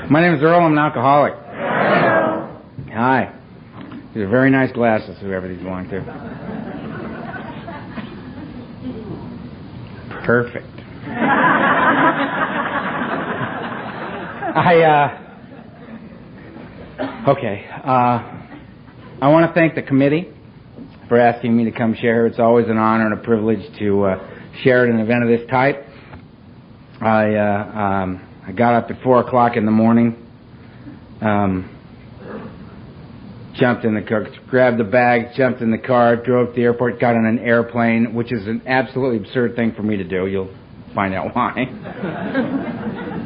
My name is Earl. I'm an alcoholic. Hi. These are very nice glasses, whoever these belong to. Perfect. I want to thank the committee for asking me to come share. It's always an honor and a privilege to share at an event of this type. I got up at 4 o'clock in the morning, jumped in the car, grabbed the bag, jumped in the car, drove to the airport, got on an airplane, which is an absolutely absurd thing for me to do. You'll find out why.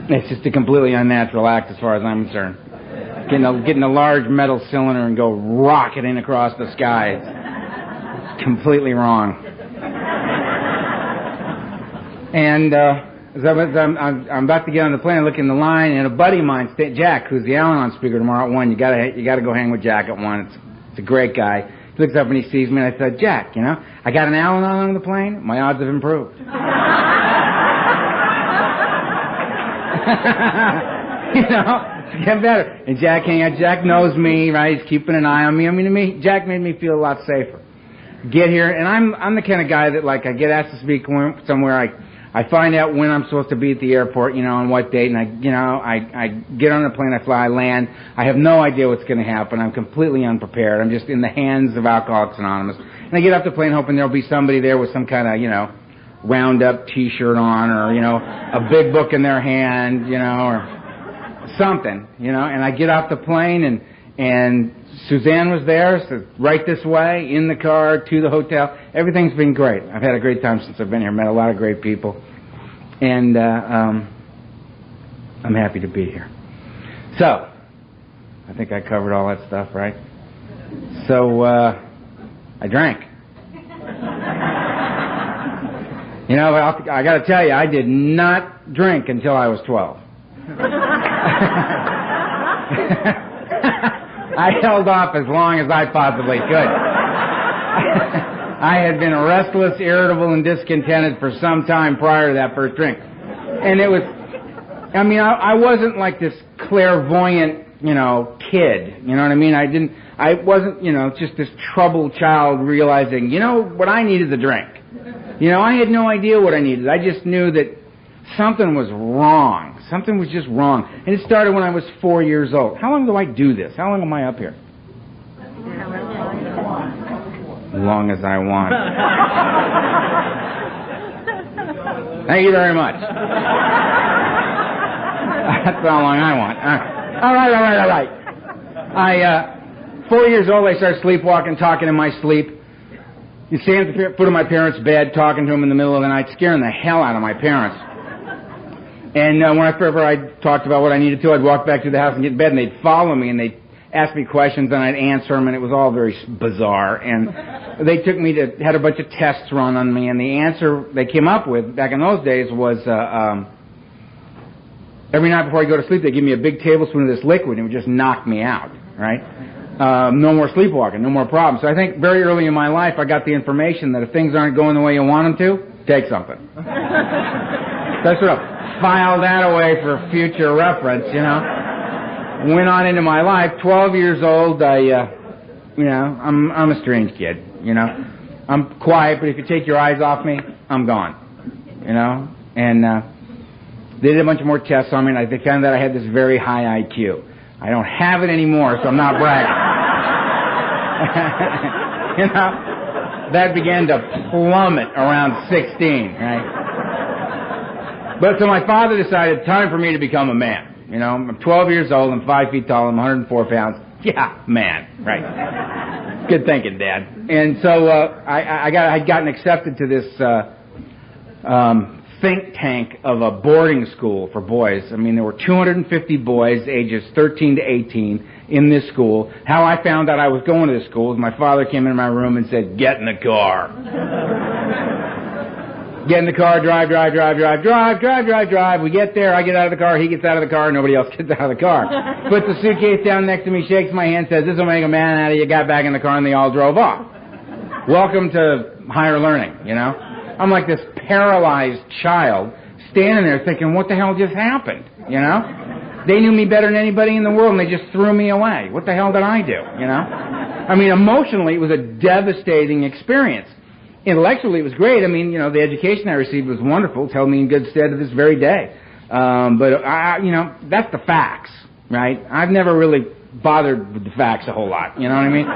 It's just a completely unnatural act as far as I'm concerned. Getting a large metal cylinder and go rocketing across the sky. It's completely wrong. And as I'm about to get on the plane, I look in the line, and a buddy of mine, Jack, who's the Al-Anon speaker tomorrow at 1, you gotta go hang with Jack at 1. It's a great guy. He looks up and he sees me, and I said, Jack, I got an Al-Anon on the plane. My odds have improved. It's getting better. And Jack knows me, right? He's keeping an eye on me. I mean, Jack made me feel a lot safer. Get here, and I'm the kind of guy that, like, I get asked to speak somewhere, I find out when I'm supposed to be at the airport, on what date, and I get on the plane, I fly, I land. I have no idea what's going to happen. I'm completely unprepared. I'm just in the hands of Alcoholics Anonymous. And I get off the plane hoping there'll be somebody there with some kind of, Roundup T-shirt on, or, a big book in their hand, or something, and I get off the plane, and Suzanne was there, so right this way, in the car, to the hotel. Everything's been great. I've had a great time since I've been here, met a lot of great people, and I'm happy to be here. So, I think I covered all that stuff, right? So, I drank. I got to tell you, I did not drink until I was 12. I held off as long as I possibly could. I had been restless, irritable, and discontented for some time prior to that first drink. And it was, I wasn't like this clairvoyant, kid. You know what I mean? I wasn't, just this troubled child realizing, what I need is a drink. I had no idea what I needed. I just knew that something was wrong. Something was just wrong. And it started when I was 4 years old. How long do I do this? How long am I up here? As long as I want. Thank you very much. That's how long I want. All right. 4 years old, I started sleepwalking, talking in my sleep. You'd stand at the foot of my parents' bed, talking to them in the middle of the night, scaring the hell out of my parents. And whenever I talked about what I needed to, I'd walk back to the house and get in bed, and they'd follow me, and they'd ask me questions, and I'd answer them, and it was all very bizarre. And they took me had a bunch of tests run on me, and the answer they came up with back in those days was every night before I go to sleep, they'd give me a big tablespoon of this liquid, and it would just knock me out, right? No more sleepwalking, no more problems. So I think very early in my life, I got the information that if things aren't going the way you want them to, take something. That's what I filed that away for future reference, Went on into my life. 12 years old, I'm a strange kid, I'm quiet, but if you take your eyes off me, I'm gone, And they did a bunch of more tests on me, and they found that I had this very high IQ. I don't have it anymore, so I'm not bragging. That began to plummet around 16, right? But so my father decided, time for me to become a man. I'm 12 years old, I'm 5 feet tall, I'm 104 pounds. Yeah, man, right. Good thinking, Dad. And so I'd gotten accepted to this think tank of a boarding school for boys. There were 250 boys, ages 13 to 18, in this school. How I found out I was going to this school is my father came into my room and said, "Get in the car." Get in the car, drive. We get there, I get out of the car, he gets out of the car, nobody else gets out of the car. Puts the suitcase down next to me, shakes my hand, says, "This will make a man out of you." Got back in the car, and they all drove off. Welcome to higher learning, I'm like this paralyzed child standing there thinking, what the hell just happened, They knew me better than anybody in the world, and they just threw me away. What the hell did I do, you know? I mean, emotionally, it was a devastating experience. Intellectually, it was great. I mean, you know, the education I received was wonderful. It's held me in good stead to this very day. But, you know, that's the facts, right? I've never really bothered with the facts a whole lot, you know what I mean?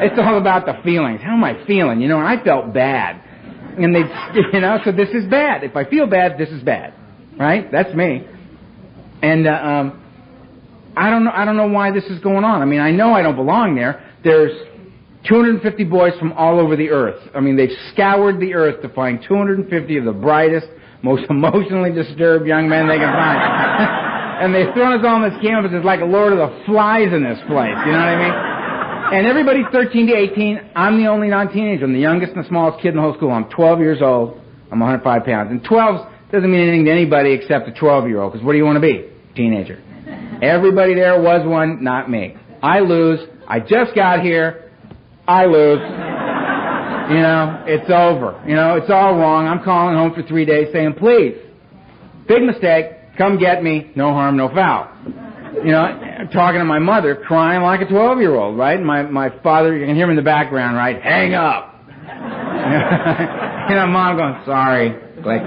It's all about the feelings. How am I feeling? You know, and I felt bad. And they, you know, so this is bad. If I feel bad, this is bad, right? That's me. And I don't know why this is going on. I mean, I know I don't belong there. There's 250 boys from all over the earth. I mean, they've scoured the earth to find 250 of the brightest, most emotionally disturbed young men they can find. And they've thrown us all on this campus. It's like a Lord of the Flies in this place. You know what I mean? And everybody's 13 to 18. I'm the only non-teenager. I'm the youngest and the smallest kid in the whole school. I'm 12 years old. I'm 105 pounds. And 12 doesn't mean anything to anybody except a 12-year-old. Because what do you want to be? Teenager. Everybody there was one, not me. I lose. I just got here. I lose. You know, it's over. You know, it's all wrong. I'm calling home for 3 days saying, please, big mistake. Come get me, no harm, no foul. You know, I'm talking to my mother, crying like a 12-year-old, right? And my father, you can hear him in the background, right? Hang up. You know, Mom going, sorry. Like,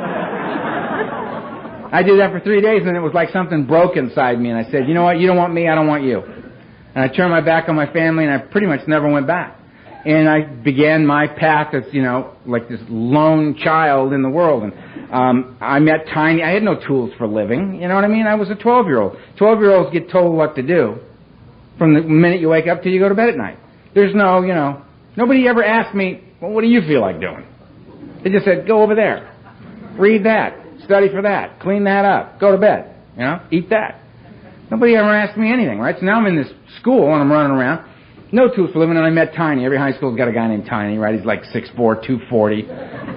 I did that for 3 days, and it was like something broke inside me, and I said, you know what, you don't want me, I don't want you. And I turned my back on my family, and I pretty much never went back. And I began my path as, you know, like this lone child in the world. And I met Tiny. I had no tools for living. You know what I mean? I was a 12-year-old. 12-year-olds get told what to do from the minute you wake up till you go to bed at night. There's no, you know, nobody ever asked me, well, what do you feel like doing? They just said, go over there. Read that. Study for that. Clean that up. Go to bed. You know, eat that. Nobody ever asked me anything, right? So now I'm in this school and I'm running around. No tools for living, and I met Tiny. Every high school's got a guy named Tiny, right? He's like 6'4", 240.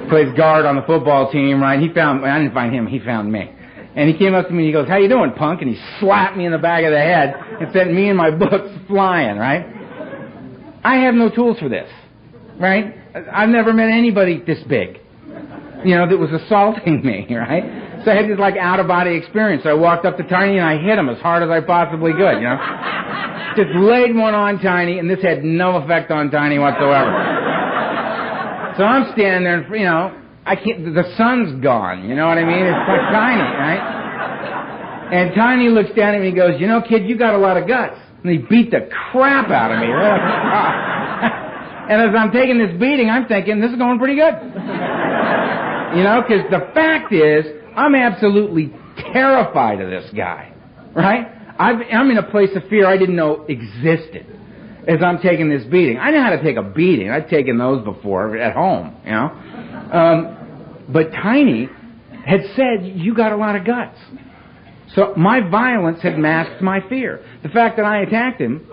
Plays guard on the football team, right? I didn't find him, he found me. And he came up to me and he goes, how you doing, punk? And he slapped me in the back of the head and sent me and my books flying, right? I have no tools for this, right? I've never met anybody this big, you know, that was assaulting me, right? So I had this like out-of-body experience. So I walked up to Tiny and I hit him as hard as I possibly could, you know? Just laid one on Tiny, and this had no effect on Tiny whatsoever. So I'm standing there, and, you know, I can't, the sun's gone, you know what I mean? It's like Tiny, right? And Tiny looks down at me and goes, you know, kid, you got a lot of guts. And he beat the crap out of me. And as I'm taking this beating, I'm thinking, this is going pretty good. You know, because the fact is, I'm absolutely terrified of this guy, right? I'm in a place of fear I didn't know existed as I'm taking this beating. I know how to take a beating. I've taken those before at home, you know. But Tiny had said, you got a lot of guts. So my violence had masked my fear. The fact that I attacked him,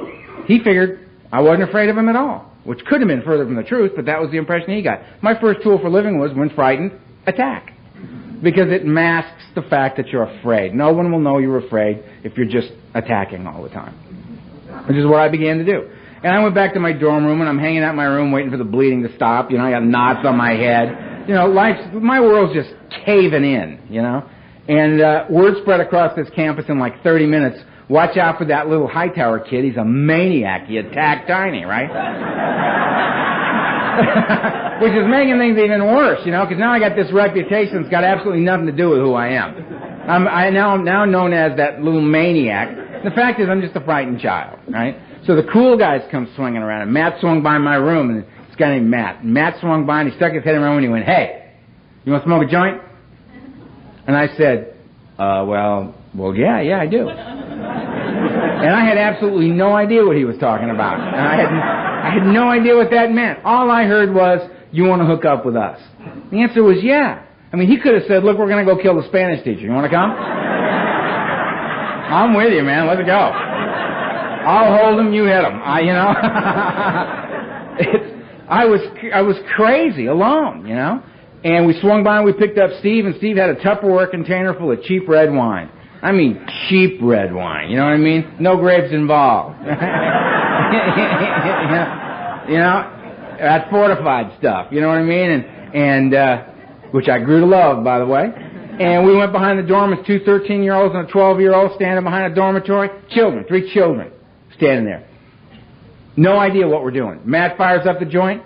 he figured I wasn't afraid of him at all, which could have been further from the truth, but that was the impression he got. My first tool for living was, when frightened, attack. Because it masks the fact that you're afraid. No one will know you're afraid if you're just attacking all the time. Which is what I began to do. And I went back to my dorm room, and I'm hanging out in my room waiting for the bleeding to stop. You know, I got knots on my head. You know, my world's just caving in, you know. And word spread across this campus in like 30 minutes. Watch out for that little Hightower kid. He's a maniac. He attacked Tiny, right? Which is making things even worse, you know, because now I got this reputation that's got absolutely nothing to do with who I am. I'm now known as that little maniac. The fact is, I'm just a frightened child, right? So the cool guys come swinging around, and Matt swung by my room, and this guy named Matt. And Matt swung by, and he stuck his head in my room, and he went, hey, you want to smoke a joint? And I said, well, yeah, I do. And I had absolutely no idea what he was talking about. And I had no idea what that meant. All I heard was, you want to hook up with us? The answer was, yeah. I mean, he could have said, look, we're going to go kill the Spanish teacher. You want to come? I'm with you, man. Let's go. I'll hold him, you hit him. You know? I was crazy, alone, you know? And we swung by and we picked up Steve, and Steve had a Tupperware container full of cheap red wine. I mean, cheap red wine, you know what I mean? No grapes involved. You know, that fortified stuff, you know what I mean? And which I grew to love, by the way. And we went behind the dorm with 2 13-year-olds and a 12-year-old standing behind a dormitory. Children, 3 children standing there. No idea what we're doing. Matt fires up the joint.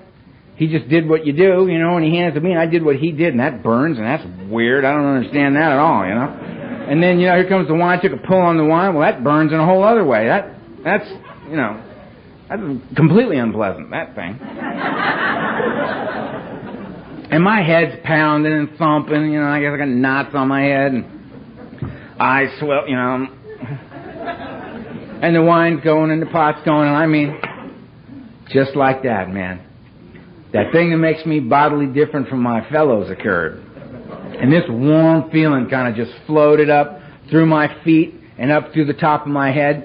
He just did what you do, you know, and he hands it to me, and I did what he did, and that burns, and that's weird. I don't understand that at all, you know. And then, you know, here comes the wine. I took a pull on the wine. Well, that burns in a whole other way. That's, you know, that's completely unpleasant, that thing. And my head's pounding and thumping, you know, I guess I got knots on my head, and eyes swell, you know. And the wine's going, and the pot's going, and I mean, just like that, man. That thing that makes me bodily different from my fellows occurred. And this warm feeling kind of just floated up through my feet and up through the top of my head.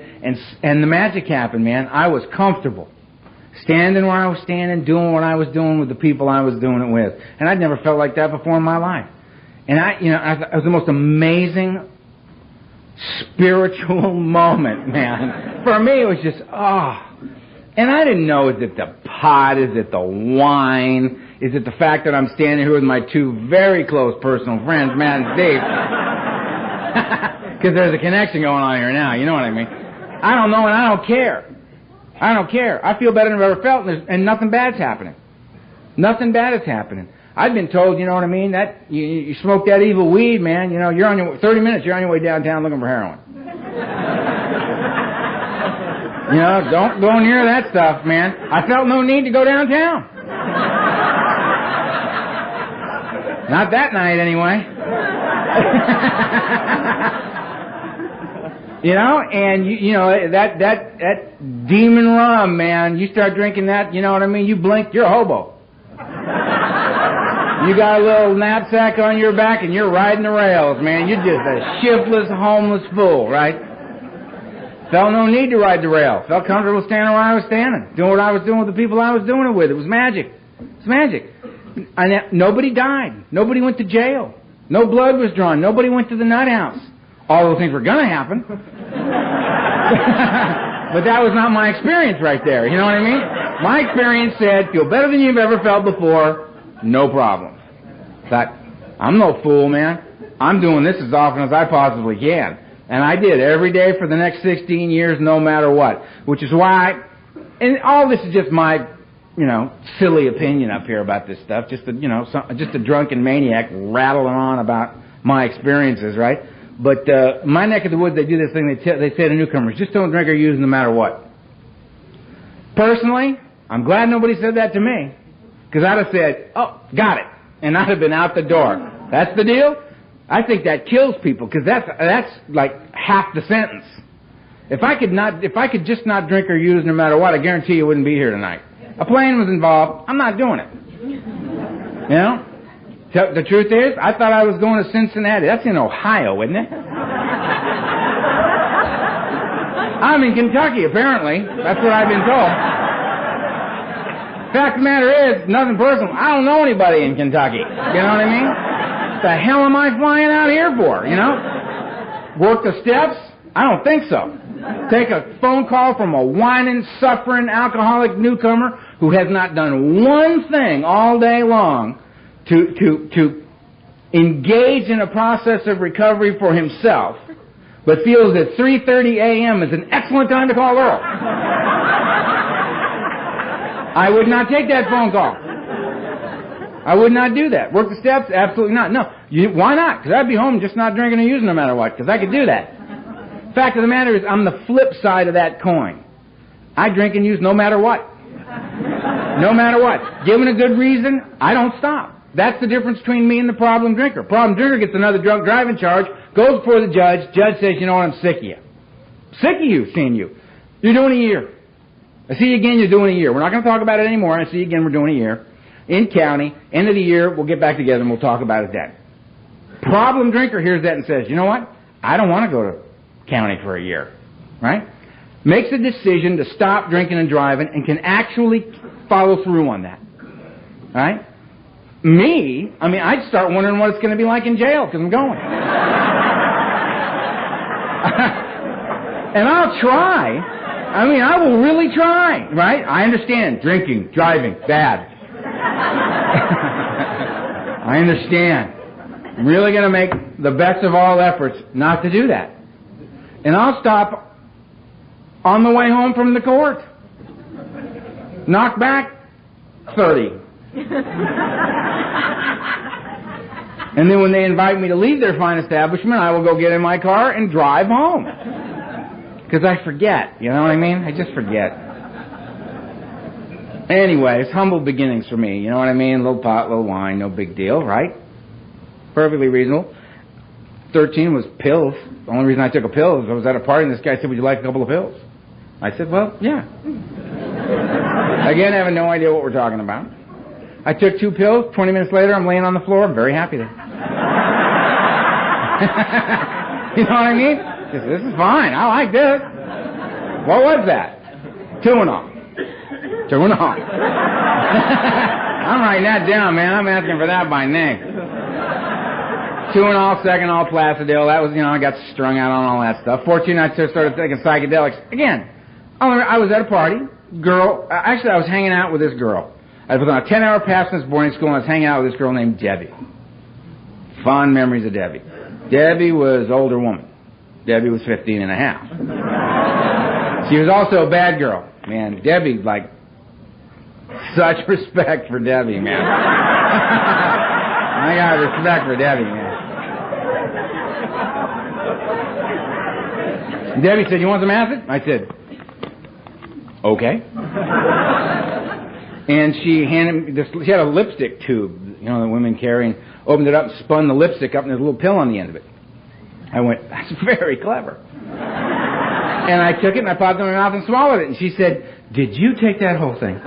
And the magic happened, man. I was comfortable. Standing where I was standing, doing what I was doing with the people I was doing it with. And I'd never felt like that before in my life. And it was the most amazing spiritual moment, man. For me, it was just, oh. And I didn't know, is it the pot? Is it the wine? Is it the fact that I'm standing here with my 2 very close personal friends, Matt and Steve? Because there's a connection going on here now, you know what I mean? I don't know, and I don't care. I don't care. I feel better than I've ever felt, and nothing bad's happening. Nothing bad is happening. I've been told, you know what I mean, that you smoke that evil weed, man, you know, you're on your 30 minutes, you're on your way downtown looking for heroin. You know, don't go near that stuff, man. I felt no need to go downtown. Not that night, anyway. You know, and you know that demon rum, man. You start drinking that, you know what I mean? You blink, you're a hobo. You got a little knapsack on your back, and you're riding the rails, man. You're just a shiftless, homeless fool, right? Felt no need to ride the rail. Felt comfortable standing where I was standing, doing what I was doing with the people I was doing it with. It was magic. It's magic. And nobody died. Nobody went to jail. No blood was drawn. Nobody went to the nut house. All those things were going to happen. But that was not my experience right there. You know what I mean? My experience said, feel better than you've ever felt before, no problem. But I'm no fool, man. I'm doing this as often as I possibly can. And I did every day for the next 16 years, no matter what. Which is why, and all this is just my, you know, silly opinion up here about this stuff. Just a, you know, just a drunken maniac rattling on about my experiences, right? But my neck of the woods, they do this thing. They say to newcomers, just don't drink or use no matter what. Personally, I'm glad nobody said that to me, because I'd have said, oh, got it, and I'd have been out the door. That's the deal? I think that kills people, because that's like half the sentence. If I could just not drink or use no matter what, I guarantee you wouldn't be here tonight. A plane was involved. I'm not doing it. You know? The truth is, I thought I was going to Cincinnati. That's in Ohio, isn't it? I'm in Kentucky, apparently. That's what I've been told. Fact of the matter is, nothing personal. I don't know anybody in Kentucky. You know what I mean? What the hell am I flying out here for, you know? Work the steps? I don't think so. Take a phone call from a whining, suffering, alcoholic newcomer who has not done one thing all day long to engage in a process of recovery for himself, but feels that 3:30 a.m. is an excellent time to call Earl. I would not take that phone call. I would not do that. Work the steps? Absolutely not. No. Why not? Because I'd be home just not drinking or using no matter what, because I could do that. Fact of the matter is, I'm the flip side of that coin. I drink and use no matter what. No matter what. Given a good reason, I don't stop. That's the difference between me and the problem drinker. Problem drinker gets another drunk driving charge, goes before the judge. Judge says, you know what, I'm sick of you. Sick of you, seeing you. You're doing a year. I see you again, you're doing a year. We're not going to talk about it anymore. I see you again, we're doing a year. In county, end of the year, we'll get back together and we'll talk about it then. Problem drinker hears that and says, you know what, I don't want to go to county for a year. Right? Makes a decision to stop drinking and driving and can actually follow through on that. Right? Me, I mean, I'd start wondering what it's going to be like in jail, because I'm going. And I'll try. I mean, I will really try, right? I understand drinking, driving, bad. I understand. I'm really going to make the best of all efforts not to do that. And I'll stop on the way home from the court. Knock back 30. And then when they invite me to leave their fine establishment, I will go get in my car and drive home. Because I forget, you know what I mean? I just forget. Anyways, humble beginnings for me, you know what I mean? Little pot, little wine, no big deal, right? Perfectly reasonable. 13 was pills. The only reason I took a pill is I was at a party and this guy said, would you like a couple of pills? I said, well, yeah. Again, having no idea what we're talking about. I took 2 pills. 20 minutes later, I'm laying on the floor. I'm very happy there. You know what I mean? This is fine. I like this. What was that? Tuinol. I'm writing that down, man. I'm asking for that by name. Tuinol, Seconal, Placidil. That was, I got strung out on all that stuff. 14, I started taking psychedelics. Again, I was at a party. Girl, actually, I was hanging out with this girl. I was on a 10-hour pass in this boarding school, and I was hanging out with this girl named Debbie. Fond memories of Debbie. Debbie was an older woman. Debbie was 15 and a half. She was also a bad girl. Man, Debbie, such respect for Debbie, man. I got respect for Debbie, man. Debbie said, you want some acid? I said, okay. And she handed me this, she had a lipstick tube, that women carry, and opened it up and spun the lipstick up, and there's a little pill on the end of it. I went, that's very clever. And I took it, and I popped it in my mouth and swallowed it. And she said, did you take that whole thing?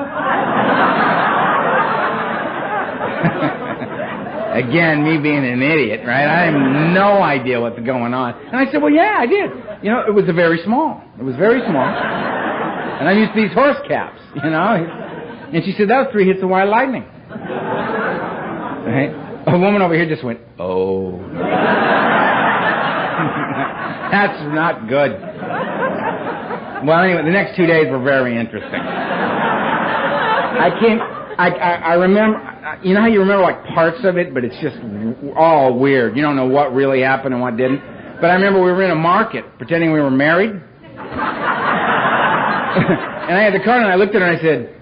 Again, me being an idiot, right? I have no idea what's going on. And I said, well, yeah, I did. It was very small. It was very small. And I used these horse caps, And she said, that was 3 hits of white lightning. Right? A woman over here just went, oh. That's not good. Well, anyway, the next 2 days were very interesting. I remember, you know how you remember parts of it, but it's just all weird. You don't know what really happened and what didn't. But I remember we were in a market pretending we were married. And I had the card and I looked at her and I said,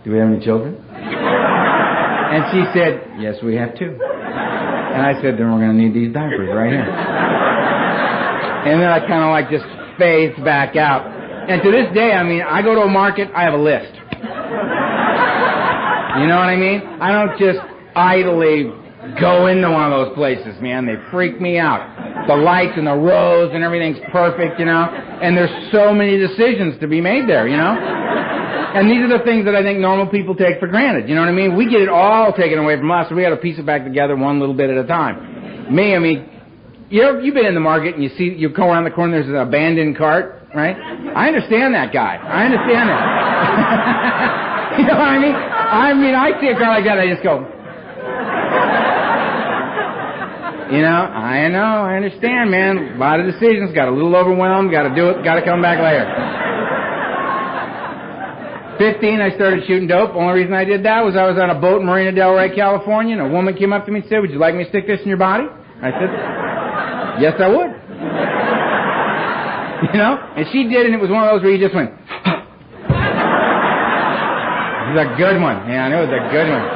do we have any children? And she said, yes, we have 2. And I said, then we're going to need these diapers right here. And then I kind of just phased back out. And to this day, I go to a market, I have a list. You know what I mean? I don't just idly go into one of those places, man. They freak me out. The lights and the rows and everything's perfect, And there's so many decisions to be made there, And these are the things that I think normal people take for granted, you know what I mean? We get it all taken away from us, so we got to piece it back together one little bit at a time. You've been in the market and you go around the corner, there's an abandoned cart, right? I understand that guy. I understand that. You know what I mean? I see a car like that, I just go, I know, I understand, man. A lot of decisions, got a little overwhelmed, got to do it, got to come back later. 15, I started shooting dope. Only reason I did that was I was on a boat in Marina Del Rey, California, and a woman came up to me and said, would you like me to stick this in your body? I said, yes, I would. And she did, and it was one of those where you just went, it was a good one, man. It was a good one.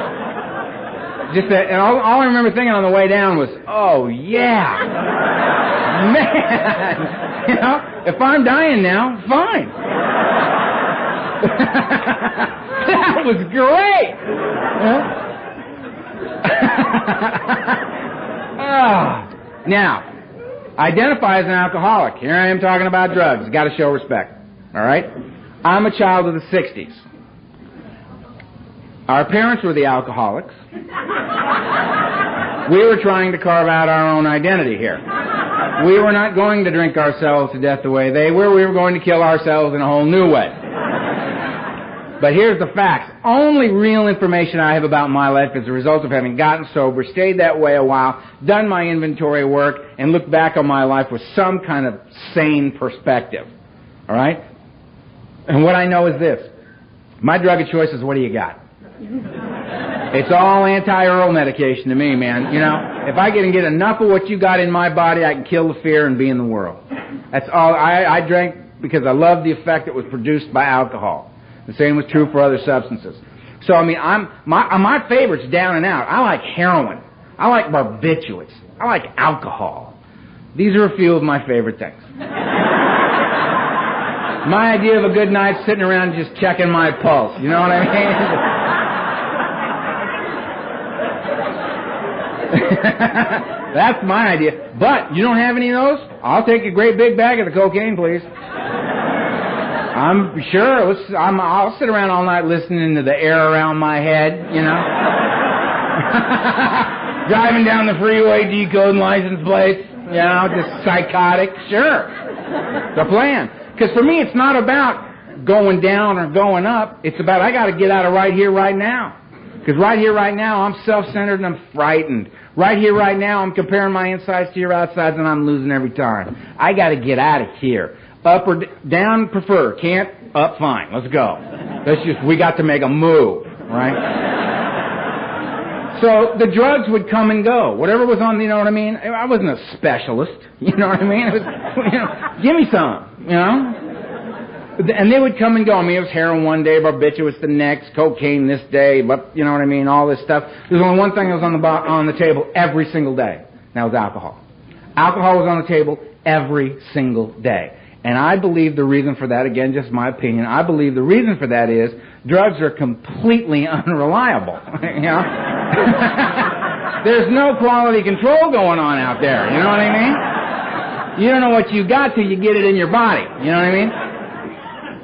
Just that, and all I remember thinking on the way down was, oh, yeah. Man. If I'm dying now, fine. That was great. Now, identify as an alcoholic. Here I am talking about drugs. Got to show respect. All right? I'm a child of the 60s. Our parents were the alcoholics. We were trying to carve out our own identity here. We were not going to drink ourselves to death the way they were. We were going to kill ourselves in a whole new way. But here's the facts. Only real information I have about my life is a result of having gotten sober, stayed that way a while, done my inventory work, and looked back on my life with some kind of sane perspective. All right? And what I know is this. My drug of choice is, what do you got? It's all anti-Earl medication to me, man, If I can get enough of what you got in my body, I can kill the fear and be in the world. That's all. I drank because I loved the effect that was produced by alcohol. The same was true for other substances. So, I mean, my favorite's down and out. I like heroin. I like barbiturates. I like alcohol. These are a few of my favorite things. My idea of a good night sitting around just checking my pulse. You know what I mean? That's my idea. But you don't have any of those? I'll take a great big bag of the cocaine, please. I'm sure. I'll sit around all night listening to the air around my head, you know. Driving down the freeway, decoding license plates, you know, just psychotic. Sure. The plan. Because for me, it's not about going down or going up. It's about I got to get out of right here, right now. Because right here, right now, I'm self-centered and I'm frightened. Right here, right now, I'm comparing my insides to your outsides and I'm losing every time. I got to get out of here. Up or down, prefer. Can't? Up, fine. Let's go. We got to make a move, right? So the drugs would come and go. Whatever was on, you know what I mean? I wasn't a specialist, you know what I mean? It was, you know, give me some, you know? And they would come and go. I mean, it was heroin one day, barbiturates the next, cocaine this day, but you know what I mean? All this stuff. There's only one thing that was on the table every single day. And that was alcohol. Alcohol was on the table every single day. And I believe the reason for that, again, just my opinion, I believe the reason for that is drugs are completely unreliable. You know? There's no quality control going on out there. You know what I mean? You don't know what you got till you get it in your body. You know what I mean?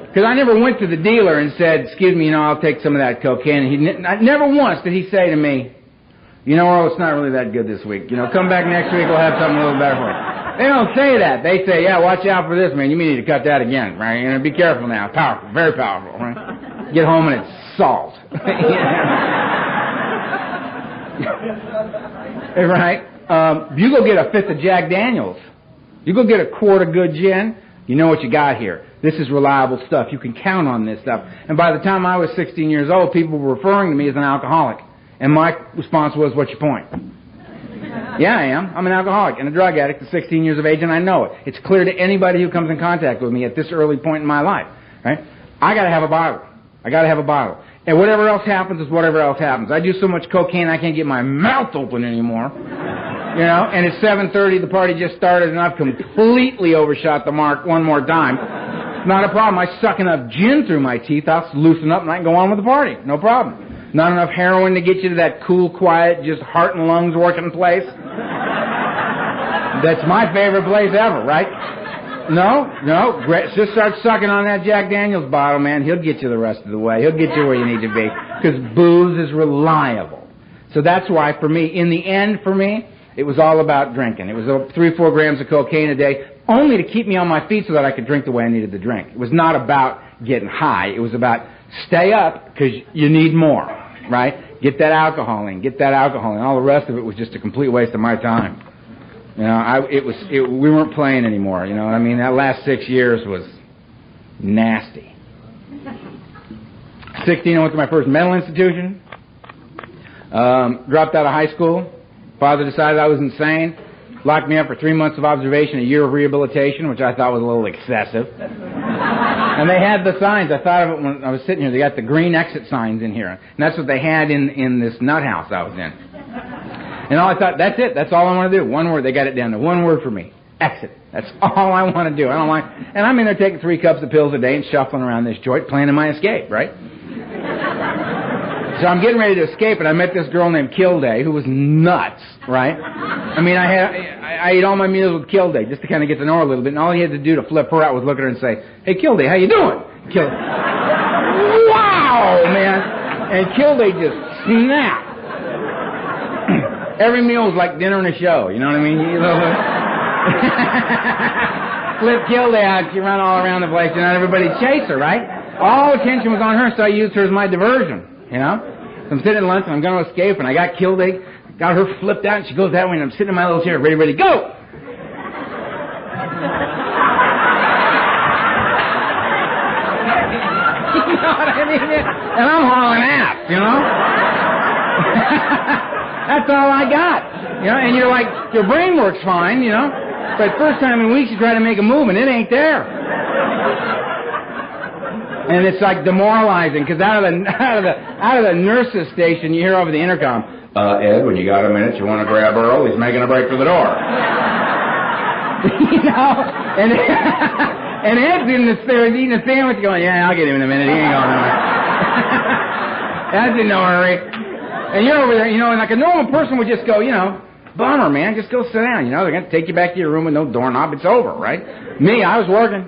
Because I never went to the dealer and said, excuse me, you know, I'll take some of that cocaine. And never once did he say to me, you know, Earl, it's not really that good this week. You know, come back next week, we'll have something a little better for you. They don't say that. They say, yeah, watch out for this, man. You may need to cut that again, right? You know, be careful now. Powerful, very powerful, right? Get home and it's salt. Right? You go get a fifth of Jack Daniels. You go get a quart of good gin. You know what you got here. This is reliable stuff. You can count on this stuff. And by the time I was 16 years old, people were referring to me as an alcoholic. And my response was, what's your point? Yeah, I am. I'm an alcoholic and a drug addict at 16 years of age, and I know it. It's clear to anybody who comes in contact with me at this early point in my life. Right? I got to have a bottle. I got to have a bottle. And whatever else happens is whatever else happens. I do so much cocaine I can't get my mouth open anymore. You know, and it's 7:30, the party just started, and I've completely overshot the mark one more time. Not a problem. I suck enough gin through my teeth, I'll loosen up and I can go on with the party. No problem. Not enough heroin to get you to that cool, quiet, just heart and lungs working place. That's my favorite place ever, right? No. Just start sucking on that Jack Daniels bottle, man. He'll get you the rest of the way. He'll get you where you need to be. Because booze is reliable. So that's why, for me, in the end, for me, it was all about drinking. It was 3 or 4 grams of cocaine a day, only to keep me on my feet so that I could drink the way I needed to drink. It was not about getting high. It was about stay up because you need more, right? Get that alcohol in. All the rest of it was just a complete waste of my time. You know, we weren't playing anymore. You know what I mean? That last 6 years was nasty. 16, I went to my first mental institution. Dropped out of high school. Father decided I was insane. Locked me up for 3 months of observation, a year of rehabilitation, which I thought was a little excessive. And they had the signs. I thought of it when I was sitting here. They got the green exit signs in here. And that's what they had in this nut house I was in. And I thought, that's it. That's all I want to do. One word. They got it down to one word for me. Exit. That's all I want to do. I don't like. And I'm in there taking 3 cups of pills a day and shuffling around this joint, planning my escape, right? So I'm getting ready to escape, and I met this girl named Kilday who was nuts, right? I mean, I ate all my meals with Kilday just to kind of get to know her a little bit, and all he had to do to flip her out was look at her and say, hey, Kilday, how you doing? Kilday. Wow, man. And Kilday just snapped. Every meal was like dinner and a show, you know what I mean? Flip Kilday out, she ran all around the place, and everybody chased her, right? All attention was on her, so I used her as my diversion. You know? So I'm sitting at lunch and I'm going to escape, and I got Kilday, got her flipped out, and she goes that way, and I'm sitting in my little chair, ready, go! You know what I mean? And I'm hauling ass, you know? That's all I got. You know, and you're like, your brain works fine, you know. But first time in weeks you try to make a move and it ain't there. And it's like demoralizing, because out of the nurse's station you hear over the intercom, Ed, when you got a minute, you want to grab Earl? He's making a break for the door. You know, and Ed's in the stairs eating a sandwich, going, yeah, I'll get him in a minute. He ain't going nowhere. That's in no hurry. And you're over there, you know, and like a normal person would just go, you know, bummer, man, just go sit down. You know, they're going to take you back to your room with no doorknob. It's over, right? Me, I was working.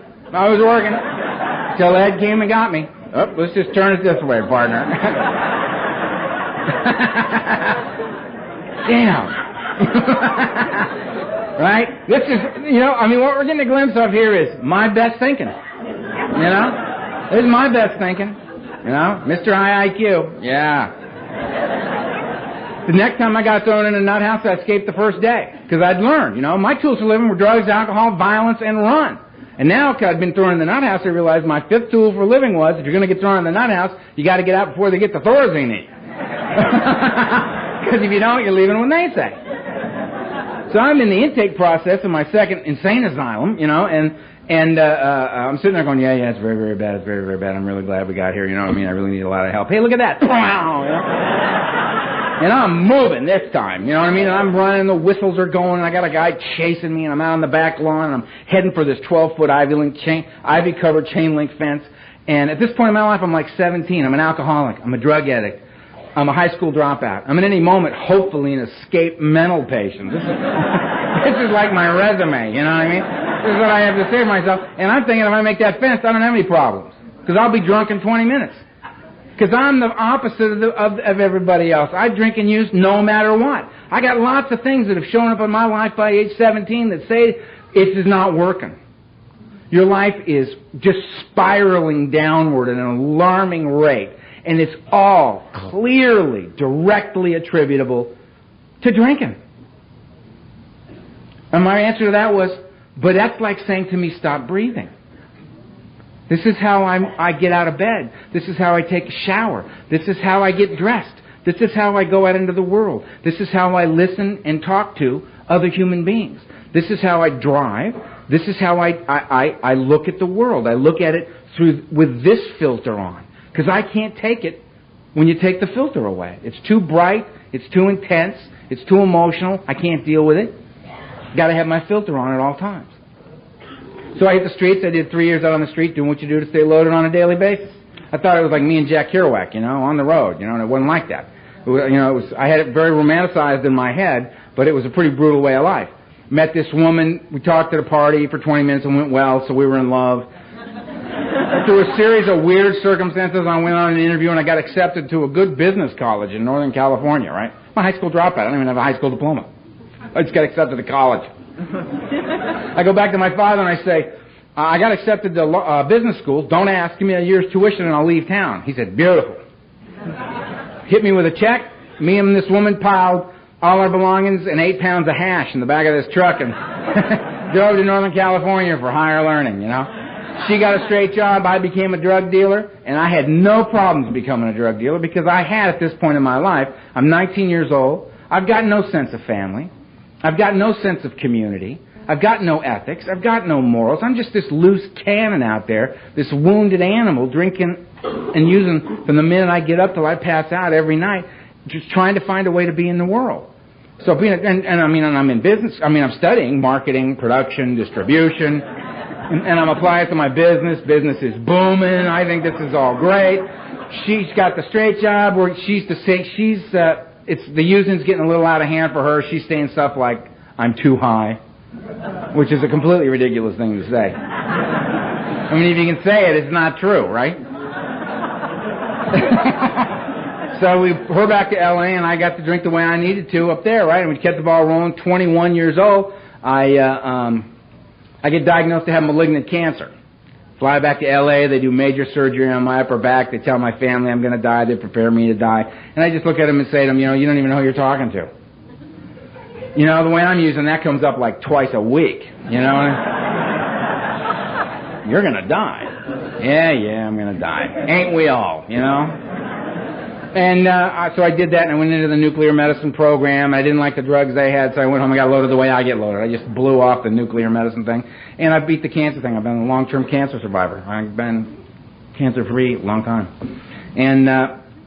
Till Ed came and got me. Oh, let's just turn it this way, partner. Damn. Right? This is, you know, I mean, what we're getting a glimpse of here is my best thinking. You know? This is my best thinking. You know? Mr. High IQ. Yeah. The next time I got thrown in a nut house, I escaped the first day. Because I'd learned, you know, my tools for living were drugs, alcohol, violence, and run. And now, because I'd been thrown in the nut house, I realized my fifth tool for living was, if you're going to get thrown in the nut house, you got to get out before they get the Thorazine in you. Because if you don't, you're leaving when they say. So I'm in the intake process of my second insane asylum, you know, and I'm sitting there going, yeah, it's very, very bad. It's very, very bad. I'm really glad we got here. You know what I mean? I really need a lot of help. Hey, look at that. And I'm moving this time, you know what I mean? And I'm running, the whistles are going, and I got a guy chasing me, and I'm out on the back lawn, and I'm heading for this 12-foot ivy-covered chain link fence. And at this point in my life, I'm like 17. I'm an alcoholic. I'm a drug addict. I'm a high school dropout. I'm at any moment, hopefully, an escaped mental patient. This is like my resume, you know what I mean? This is what I have to say to myself. And I'm thinking if I make that fence, I don't have any problems. Because I'll be drunk in 20 minutes. Because I'm the opposite of everybody else. I drink and use no matter what. I got lots of things that have shown up in my life by age 17 that say it is not working. Your life is just spiraling downward at an alarming rate. And it's all clearly, directly attributable to drinking. And my answer to that was, but that's like saying to me, stop breathing. This is how I get out of bed. This is how I take a shower. This is how I get dressed. This is how I go out into the world. This is how I listen and talk to other human beings. This is how I drive. This is how I look at the world. I look at it with this filter on. Because I can't take it when you take the filter away. It's too bright. It's too intense. It's too emotional. I can't deal with it. Got to have my filter on at all times. So I hit the streets. I did 3 years out on the street doing what you do to stay loaded on a daily basis. I thought it was like me and Jack Kerouac, you know, on the road, you know, and it wasn't like that. I had it very romanticized in my head, but it was a pretty brutal way of life. Met this woman. We talked at a party for 20 minutes and went well, so we were in love. Through a series of weird circumstances, I went on an interview and I got accepted to a good business college in Northern California, right? I'm a high school dropout. I don't even have a high school diploma. I just got accepted to college. I go back to my father and I say, I got accepted to business school. Don't ask. Give me a year's tuition and I'll leave town. He said, beautiful. Hit me with a check. Me and this woman piled all our belongings and 8 pounds of hash in the back of this truck and drove to Northern California for higher learning, you know. She got a straight job. I became a drug dealer, and I had no problems becoming a drug dealer because I had, at this point in my life, I'm 19 years old. I've got no sense of family. I've got no sense of community. I've got no ethics. I've got no morals. I'm just this loose cannon out there, this wounded animal, drinking and using from the minute I get up till I pass out every night, just trying to find a way to be in the world. So being, I'm in business. I'm studying marketing, production, distribution. And I'm applying it to my business. Business is booming. I think this is all great. She's got the straight job where it's the using's getting a little out of hand for her. She's saying stuff like, I'm too high, which is a completely ridiculous thing to say. I mean, if you can say it, it's not true, right? So we're back to L.A., and I got to drink the way I needed to up there, right? And we kept the ball rolling. 21 years old, I get diagnosed to have malignant cancer. Fly back to L.A., they do major surgery on my upper back. They tell my family I'm going to die. They prepare me to die. And I just look at them and say to them, you know, you don't even know who you're talking to. You know, the way I'm using that comes up like twice a week, you know. You're going to die. Yeah, I'm going to die. Ain't we all, you know? And so I did that, and I went into the nuclear medicine program. I didn't like the drugs they had, so I went home and got loaded the way I get loaded. I just blew off the nuclear medicine thing, and I beat the cancer thing. I've been a long-term cancer survivor. I've been cancer-free a long time. And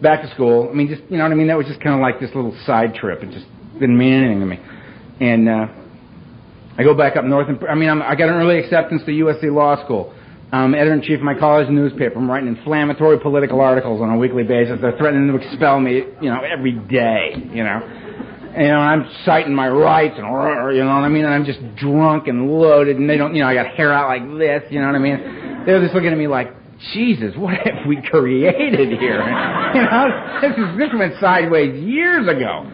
back to school. I mean, just, you know what I mean? That was just kind of like this little side trip. It just didn't mean anything to me. And I go back up north, and I got an early acceptance to USC Law School. Editor-in-chief of my college newspaper. I'm writing inflammatory political articles on a weekly basis. They're threatening to expel me, every day, And I'm citing my rights, and you know what I mean? And I'm just drunk and loaded, and they don't, I got hair out like this, you know what I mean? They're just looking at me like, Jesus, what have we created here? This went sideways years ago.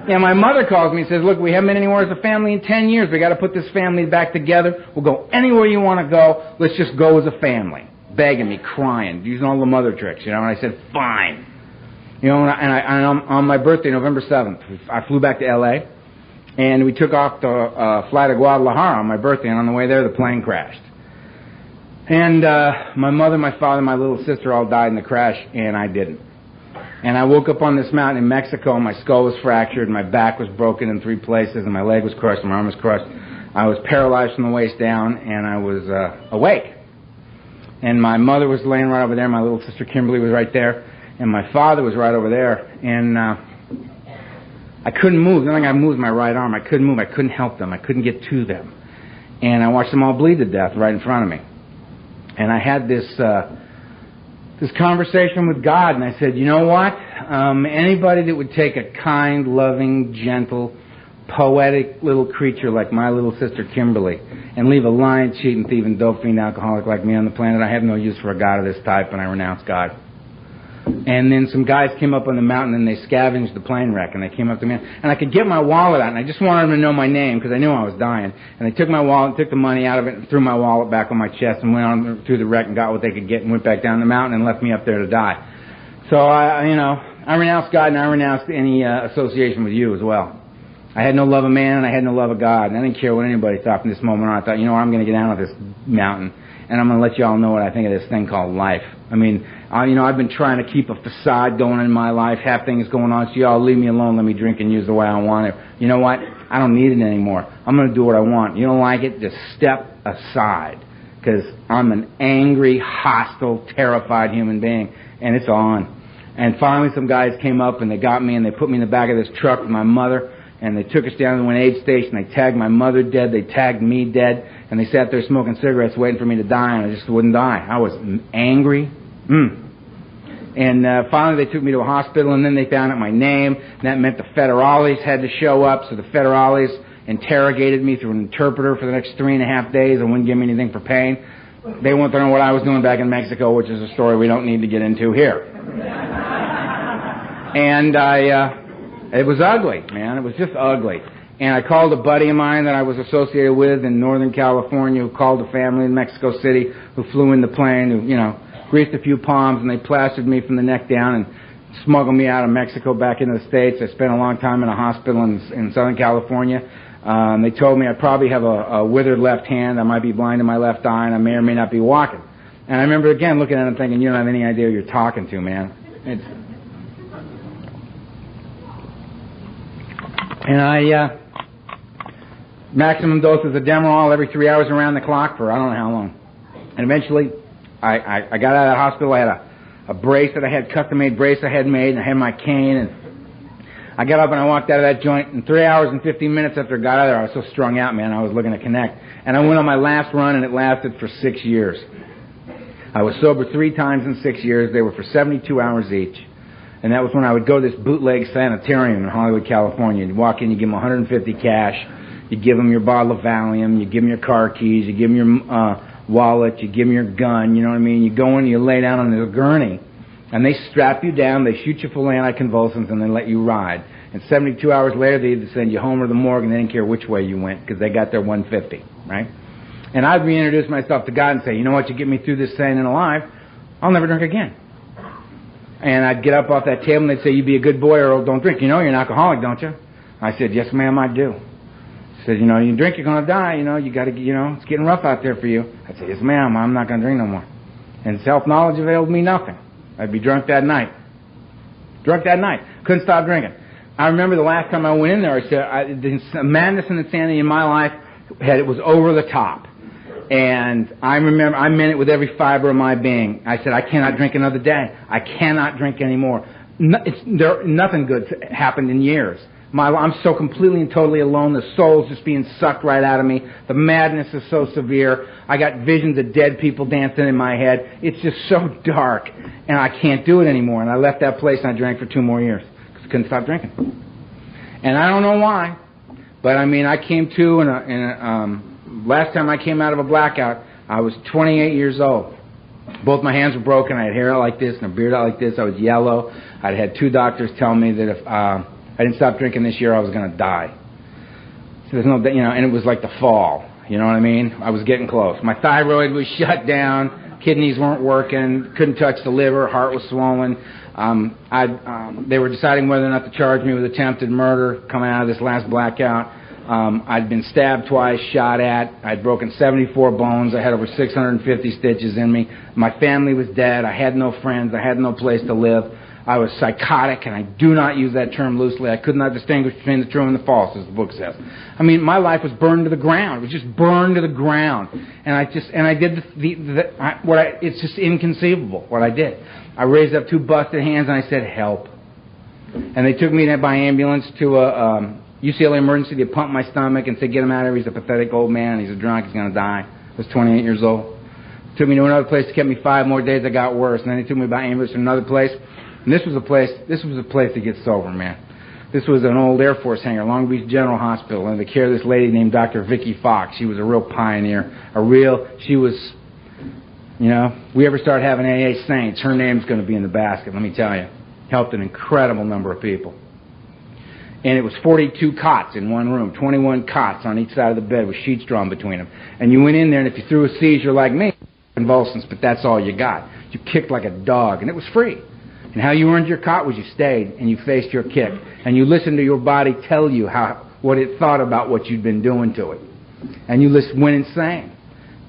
And my mother calls me and says, look, we haven't been anywhere as a family in 10 years. We got to put this family back together. We'll go anywhere you want to go. Let's just go as a family. Begging me, crying, using all the mother tricks, And I said, fine. And on my birthday, November 7th, I flew back to L.A., and we took off to fly to Guadalajara on my birthday, and on the way there, the plane crashed. And my mother, my father, my little sister all died in the crash, and I didn't. And I woke up on this mountain in Mexico, and my skull was fractured, and my back was broken in 3 places, and my leg was crushed, and my arm was crushed. I was paralyzed from the waist down, and I was awake. And my mother was laying right over there, my little sister Kimberly was right there, and my father was right over there. And I couldn't move. The only thing I moved was my right arm. I couldn't move. I couldn't help them. I couldn't get to them. And I watched them all bleed to death right in front of me. And I had this conversation with God, and I said, you know what? Anybody that would take a kind, loving, gentle, poetic little creature like my little sister Kimberly and leave a lying, cheating, thieving, dope fiend alcoholic like me on the planet, I have no use for a God of this type, and I renounce God. And then some guys came up on the mountain, and they scavenged the plane wreck, and they came up to me, and I could get my wallet out, and I just wanted them to know my name because I knew I was dying. And they took my wallet, took the money out of it, and threw my wallet back on my chest, and went on through the wreck and got what they could get, and went back down the mountain and left me up there to die. So I renounced God, and I renounced any association with you as well. I had no love of man, and I had no love of God, and I didn't care what anybody thought from this moment on. I thought, I'm going to get down with this mountain, and I'm going to let you all know what I think of this thing called life. I mean, I've been trying to keep a facade going in my life, have things going on, so y'all leave me alone, let me drink and use the way I want it. You know what? I don't need it anymore. I'm going to do what I want. You don't like it? Just step aside, because I'm an angry, hostile, terrified human being, and it's on. And finally some guys came up, and they got me, and they put me in the back of this truck with my mother, and they took us down to an aid station. They tagged my mother dead. They tagged me dead. And they sat there smoking cigarettes waiting for me to die, and I just wouldn't die. I was angry. And finally they took me to a hospital, and then they found out my name. And that meant the federales had to show up. So the federales interrogated me through an interpreter for the next 3.5 days and wouldn't give me anything for pain. They wanted to know what I was doing back in Mexico, which is a story we don't need to get into here. And it was ugly, man. It was just ugly. And I called a buddy of mine that I was associated with in Northern California who called a family in Mexico City who flew in the plane, who, greased a few palms, and they plastered me from the neck down and smuggled me out of Mexico back into the States. I spent a long time in a hospital in Southern California. They told me I probably have a withered left hand. I might be blind in my left eye, and I may or may not be walking. And I remember, again, looking at him thinking, you don't have any idea who you're talking to, man. Maximum doses of Demerol every 3 hours around the clock for I don't know how long. And eventually, I got out of the hospital. I had a brace that I had, custom-made brace I had made, and I had my cane, and I got up and I walked out of that joint, and 3 hours and 15 minutes after I got out of there, I was so strung out, man, I was looking to connect. And I went on my last run, and it lasted for 6 years. I was sober 3 times in 6 years. They were for 72 hours each. And that was when I would go to this bootleg sanitarium in Hollywood, California. You'd walk in, you give them $150 cash, you give them your bottle of Valium, you give them your car keys, you give them your wallet, you give them your gun, you know what I mean? You go in, you lay down on the gurney, and they strap you down, they shoot you full of anticonvulsants, and they let you ride. And 72 hours later, they either send you home or the morgue, and they didn't care which way you went, because they got their $150, right? And I'd reintroduce myself to God and say, you know what, you get me through this sane and alive, I'll never drink again. And I'd get up off that table, and they'd say, you be a good boy, Earl, don't drink. You know you're an alcoholic, don't you? I said, yes, ma'am, I do. She said, you drink, you're going to die, you got to, it's getting rough out there for you. I'd say, yes, ma'am, I'm not going to drink no more. And self-knowledge availed me nothing. I'd be drunk that night. Drunk that night. Couldn't stop drinking. I remember the last time I went in there, I said, the madness and insanity in my life, it was over the top. And I remember, I meant it with every fiber of my being. I said, I cannot drink another day. I cannot drink anymore. Nothing good happened in years. I'm so completely and totally alone. The soul's just being sucked right out of me. The madness is so severe. I got visions of dead people dancing in my head. It's just so dark, and I can't do it anymore. And I left that place and I drank for 2 more years because I couldn't stop drinking. And I don't know why, but I mean, I came to last time I came out of a blackout, I was 28 years old. Both my hands were broken. I had hair out like this and a beard out like this. I was yellow. I'd had 2 doctors tell me that if I didn't stop drinking this year, I was going to die. So there's no, and it was like the fall. You know what I mean? I was getting close. My thyroid was shut down. Kidneys weren't working. Couldn't touch the liver. Heart was swollen. They were deciding whether or not to charge me with attempted murder coming out of this last blackout. I'd been stabbed twice, shot at. I'd broken 74 bones. I had over 650 stitches in me. My family was dead. I had no friends. I had no place to live. I was psychotic, and I do not use that term loosely. I could not distinguish between the true and the false, as the book says. I mean, my life was burned to the ground. It was just burned to the ground. And I did it's just inconceivable what I did. I raised up 2 busted hands and I said, help. And they took me by ambulance to a UCLA emergency. They pumped my stomach and said, get him out of here. He's a pathetic old man. He's a drunk. He's going to die. I was 28 years old. Took me to another place. It kept me 5 more days. I got worse. And then they took me by ambulance to another place. And this was a place to get sober, man. This was an old Air Force hangar, Long Beach General Hospital, under the care of this lady named Dr. Vicki Fox. She was a real pioneer. She was, we ever start having AA saints, her name's going to be in the basket, let me tell you. Helped an incredible number of people. And it was 42 cots in one room, 21 cots on each side of the bed with sheets drawn between them. And you went in there, and if you threw a seizure like me, convulsions, but that's all you got. You kicked like a dog, and it was free. And how you earned your cot was you stayed and you faced your kick. And you listened to your body tell you what it thought about what you'd been doing to it. And you went insane.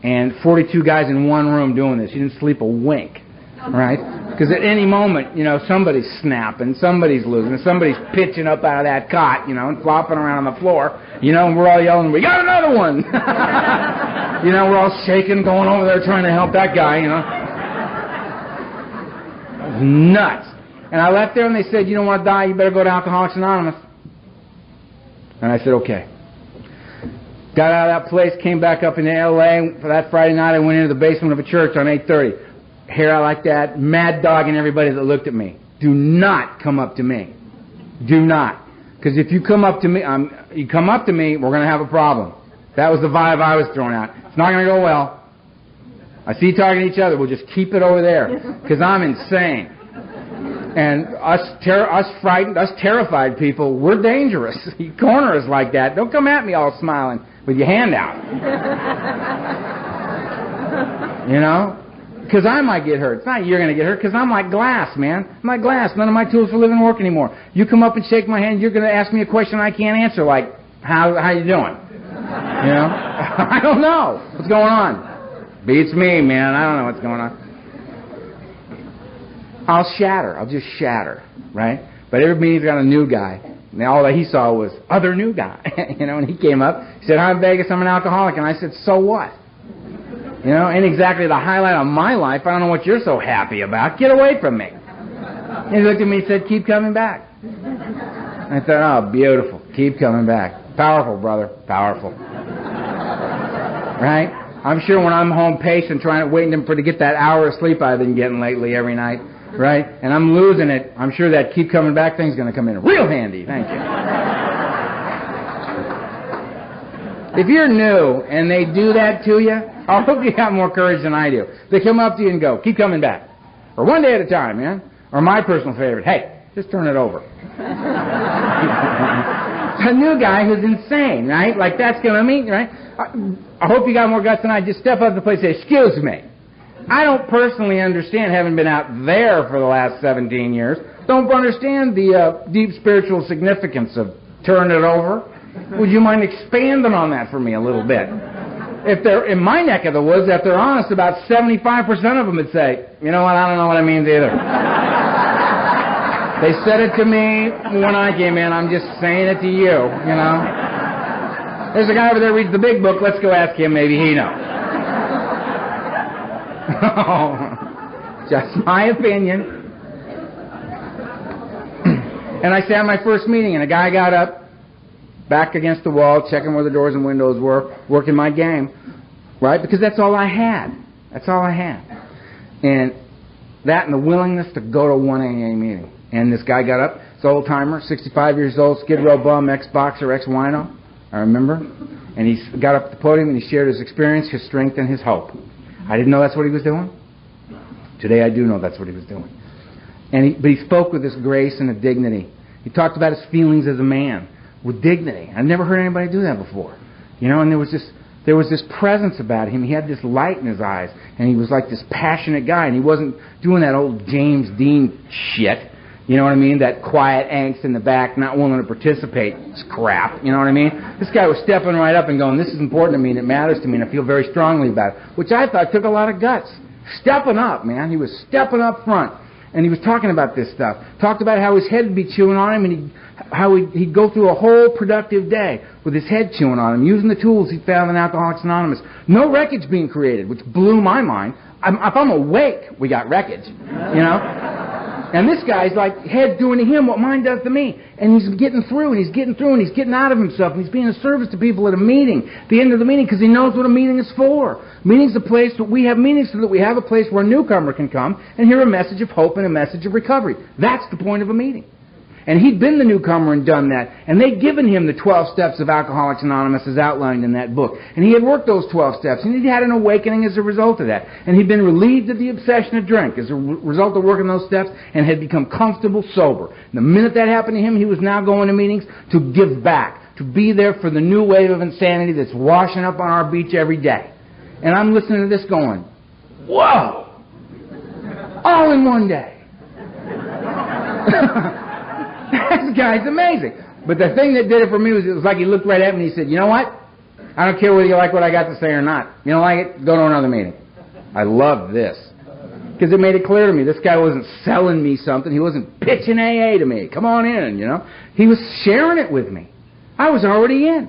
And 42 guys in one room doing this. You didn't sleep a wink, right? Because at any moment, somebody's snapping, somebody's losing, somebody's pitching up out of that cot, and flopping around on the floor, and we're all yelling, we got another one! We're all shaking, going over there trying to help that guy, It was nuts. And I left there and they said, you don't want to die, you better go to Alcoholics Anonymous. And I said, okay. Got out of that place, came back up into L.A. For that Friday night, I went into the basement of a church on 8:30. Hair out like that, mad dogging everybody that looked at me. Do not come up to me. Do not. Because if you come up to me, we're going to have a problem. That was the vibe I was throwing out. It's not going to go well. I see you talking to each other. We'll just keep it over there. Because I'm insane. And us frightened, us terrified people, we're dangerous. You corner us like that. Don't come at me all smiling with your hand out. Because I might get hurt. It's not you're going to get hurt, because I'm like glass, man. I'm like glass. None of my tools for living work anymore. You come up and shake my hand, you're going to ask me a question I can't answer, like, how you doing? I don't know. What's going on? Beats me, man. I don't know what's going on. I'll just shatter, right? But every meeting's got a new guy. And all that he saw was other new guy. And he came up, he said, I'm Vegas, I'm an alcoholic. And I said, so what? Ain't exactly the highlight of my life. I don't know what you're so happy about. Get away from me. And he looked at me and said, keep coming back. I thought, oh, beautiful. Keep coming back. Powerful, brother. Powerful. Right? I'm sure when I'm home pacing, waiting to get that hour of sleep I've been getting lately every night, right? And I'm losing it. I'm sure that keep coming back thing's going to come in real handy. Thank you. If you're new and they do that to you, I hope you got more courage than I do. They come up to you and go, keep coming back. Or one day at a time, man. Or my personal favorite, hey, just turn it over. A new guy who's insane, right? Like that's going to mean, right? I hope you got more guts than I. Just step up to the place and say, excuse me. I don't personally understand, having been out there for the last 17 years, don't understand the deep spiritual significance of turn it over. Would you mind expanding on that for me a little bit? If they're in my neck of the woods, if they're honest, about 75% of them would say, you know what, I don't know what it means either. They said it to me when I came in. I'm just saying it to you, you know. There's a guy over there who reads the big book. Let's go ask him. Maybe he knows. Just my opinion. And I sat in my first meeting, and a guy got up, back against the wall, checking where the doors and windows were, working my game, right? Because that's all I had. That's all I had. And that and the willingness to go to one AA meeting. And this guy got up, this old-timer, 65 years old, Skid Row bum, ex-boxer, ex-wino, I remember. And he got up at the podium and he shared his experience, his strength, and his hope. I didn't know that's what he was doing. Today I do know that's what he was doing. But he spoke with this grace and a dignity. He talked about his feelings as a man with dignity. I've never heard anybody do that before. You know, and there was this presence about him. He had this light in his eyes, and he was like this passionate guy, and he wasn't doing that old James Dean shit. You know what I mean? That quiet angst in the back, not willing to participate. It's crap. You know what I mean? This guy was stepping right up and going, this is important to me, and it matters to me, and I feel very strongly about it, which I thought took a lot of guts. Stepping up, man. He was stepping up front. And he was talking about this stuff. Talked about how his head would be chewing on him, and how he'd go through a whole productive day with his head chewing on him, using the tools he found in Alcoholics Anonymous. No wreckage being created, which blew my mind. If I'm awake, we got wreckage, you know? And this guy's like head doing to him what mine does to me. And he's getting through, and he's getting through, and he's getting out of himself, and he's being of service to people at a meeting, the end of the meeting, because he knows what a meeting is for. Meeting's a place that we have meetings so that we have a place where a newcomer can come and hear a message of hope and a message of recovery. That's the point of a meeting. And he'd been the newcomer and done that. And they'd given him the 12 steps of Alcoholics Anonymous as outlined in that book. And he had worked those 12 steps. And he'd had an awakening as a result of that. And he'd been relieved of the obsession of drink as a result of working those steps, and had become comfortable sober. And the minute that happened to him, he was now going to meetings to give back, to be there for the new wave of insanity that's washing up on our beach every day. And I'm listening to this going, whoa! All in one day. This guy's amazing. But the thing that did it for me was, it was like he looked right at me and he said, you know what? I don't care whether you like what I got to say or not. You don't like it? Go to another meeting. I love this. Because it made it clear to me, this guy wasn't selling me something. He wasn't pitching AA to me. Come on in, you know. He was sharing it with me. I was already in.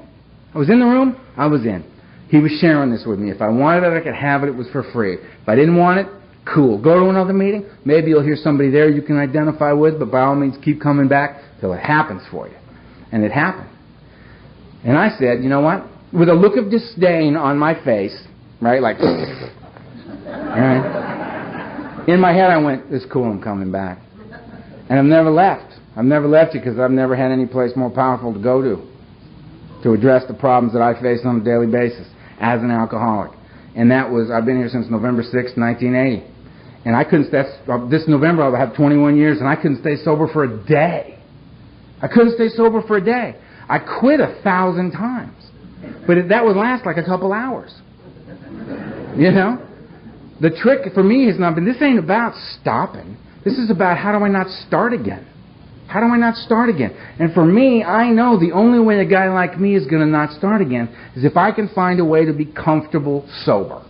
I was in the room. I was in. He was sharing this with me. If I wanted it, I could have it. It was for free. If I didn't want it, cool. Go to another meeting. Maybe you'll hear somebody there you can identify with, but by all means keep coming back till it happens for you. And it happened. And I said, you know what? With a look of disdain on my face, right, like, right? In my head I went, it's cool, I'm coming back. And I've never left. I've never left you because I've never had any place more powerful to go to address the problems that I face on a daily basis as an alcoholic. And that was, I've been here since November 6, 1980. And I couldn't, this November I'll have 21 years, and I couldn't stay sober for a day. I couldn't stay sober for a day. I quit 1,000 times. But that would last like a couple hours. You know? The trick for me has not been, this ain't about stopping. This is about how do I not start again? How do I not start again? And for me, I know the only way a guy like me is going to not start again is if I can find a way to be comfortable sober.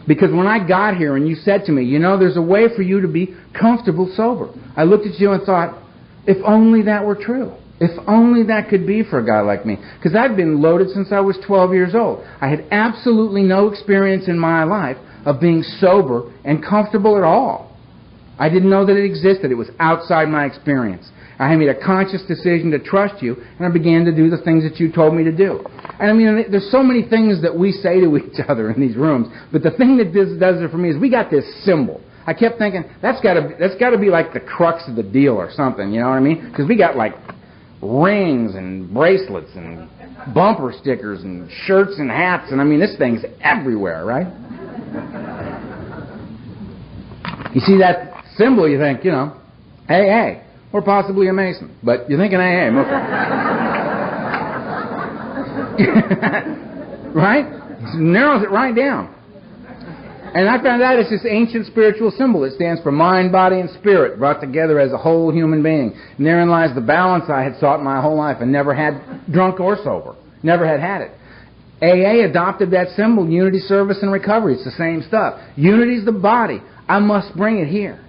Because when I got here and you said to me, you know, there's a way for you to be comfortable sober, I looked at you and thought, if only that were true. If only that could be for a guy like me. Because I'd been loaded since I was 12 years old. I had absolutely no experience in my life of being sober and comfortable at all. I didn't know that it existed. It was outside my experience. I made a conscious decision to trust you, and I began to do the things that you told me to do. And I mean, there's so many things that we say to each other in these rooms, but the thing that does it for me is we got this symbol. I kept thinking, that's got to be like the crux of the deal or something, you know what I mean? Because we got like rings and bracelets and bumper stickers and shirts and hats, and I mean, this thing's everywhere, right? You see that symbol, you think, you know, AA, or possibly a Mason, but you're thinking AA, right? It narrows it right down. And I found out it's this ancient spiritual symbol. It stands for mind, body, and spirit, brought together as a whole human being. And therein lies the balance I had sought my whole life and never had, drunk or sober. Never had it. AA adopted that symbol, unity, service, and recovery. It's the same stuff. Unity's the body. I must bring it here.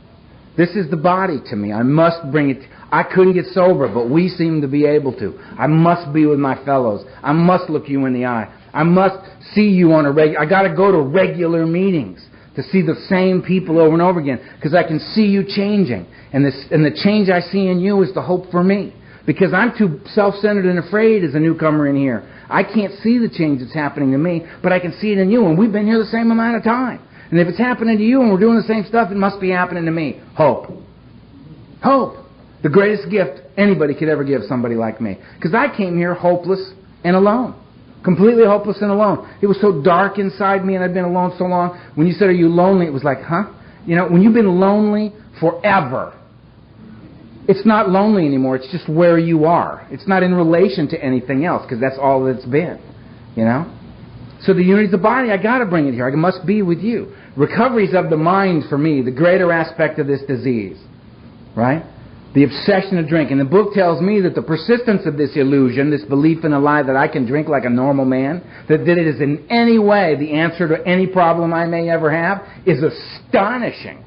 This is the body to me. I must bring it. I couldn't get sober, but we seem to be able to. I must be with my fellows. I must look you in the eye. I must see you on a regular. I got to go to regular meetings to see the same people over and over again, because I can see you changing. And the change I see in you is the hope for me. Because I'm too self-centered and afraid as a newcomer in here. I can't see the change that's happening to me, but I can see it in you, and we've been here the same amount of time. And if it's happening to you and we're doing the same stuff, it must be happening to me. Hope. Hope. The greatest gift anybody could ever give somebody like me. Because I came here hopeless and alone. Completely hopeless and alone. It was so dark inside me, and I'd been alone so long. When you said, are you lonely? It was like, huh? You know, when you've been lonely forever, it's not lonely anymore. It's just where you are. It's not in relation to anything else, because that's all it's been. You know? So the unity of the body, I got to bring it here. I must be with you. Recovery's of the mind for me, the greater aspect of this disease. Right? The obsession of drink. And the book tells me that the persistence of this illusion, this belief in a lie that I can drink like a normal man, that it is in any way the answer to any problem I may ever have, is astonishing.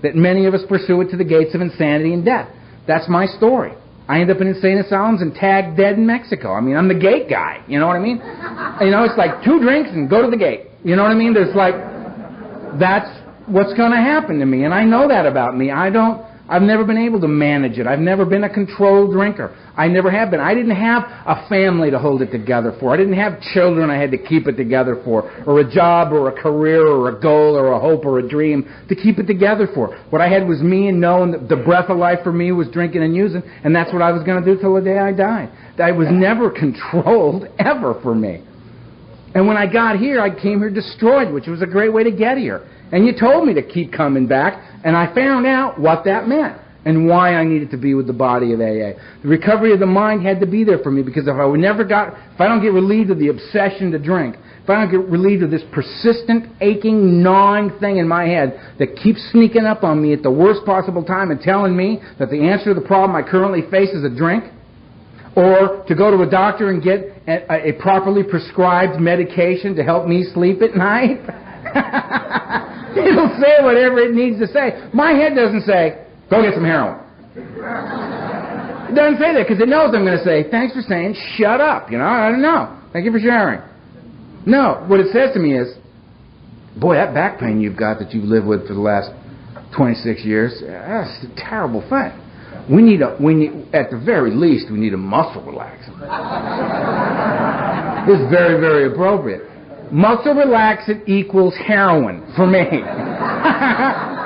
That many of us pursue it to the gates of insanity and death. That's my story. I end up in insane asylums and tagged dead in Mexico. I mean, I'm the gate guy. You know what I mean? You know, it's like 2 drinks and go to the gate. You know what I mean? There's like, that's what's going to happen to me. And I know that about me. I've never been able to manage it. I've never been a controlled drinker. I never have been. I didn't have a family to hold it together for. I didn't have children I had to keep it together for, or a job or a career or a goal or a hope or a dream to keep it together for. What I had was me, and knowing that the breath of life for me was drinking and using, and that's what I was going to do till the day I died. I was never controlled, ever, for me. And when I got here, I came here destroyed, which was a great way to get here. And you told me to keep coming back, and I found out what that meant and why I needed to be with the body of AA. The recovery of the mind had to be there for me, because if I don't get relieved of the obsession to drink, if I don't get relieved of this persistent, aching, gnawing thing in my head that keeps sneaking up on me at the worst possible time and telling me that the answer to the problem I currently face is a drink, or to go to a doctor and get a properly prescribed medication to help me sleep at night. It'll say whatever it needs to say. My head doesn't say, go get some heroin. It doesn't say that, because it knows I'm going to say, thanks for saying, shut up. You know, I don't know. Thank you for sharing. No, what it says to me is, boy, that back pain you've got that you've lived with for the last 26 years, that's a terrible thing. We need, at the very least, we need a muscle relaxant. This is very, very appropriate. Muscle relaxant equals heroin for me.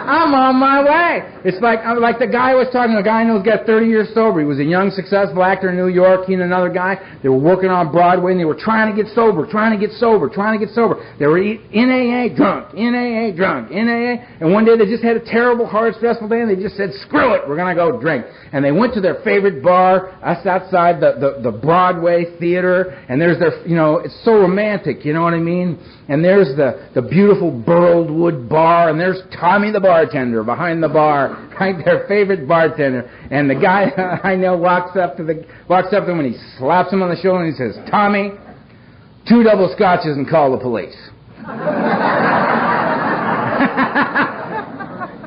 I'm on my way. It's like the guy I was talking to, a guy I know who's got 30 years sober. He was a young, successful actor in New York. He and another guy, they were working on Broadway, and they were trying to get sober. They were in AA, drunk, in AA, drunk, in AA. And one day they just had a terrible, hard, stressful day, and they just said, screw it, we're going to go drink. And they went to their favorite bar, us outside the Broadway theater, and there's their, you know, it's so romantic, you know what I mean? And there's the beautiful burled wood bar, and there's Tommy the bartender behind the bar, right, their favorite bartender. And the guy I know walks up to him and he slaps him on the shoulder and he says, Tommy, 2 double scotches and call the police.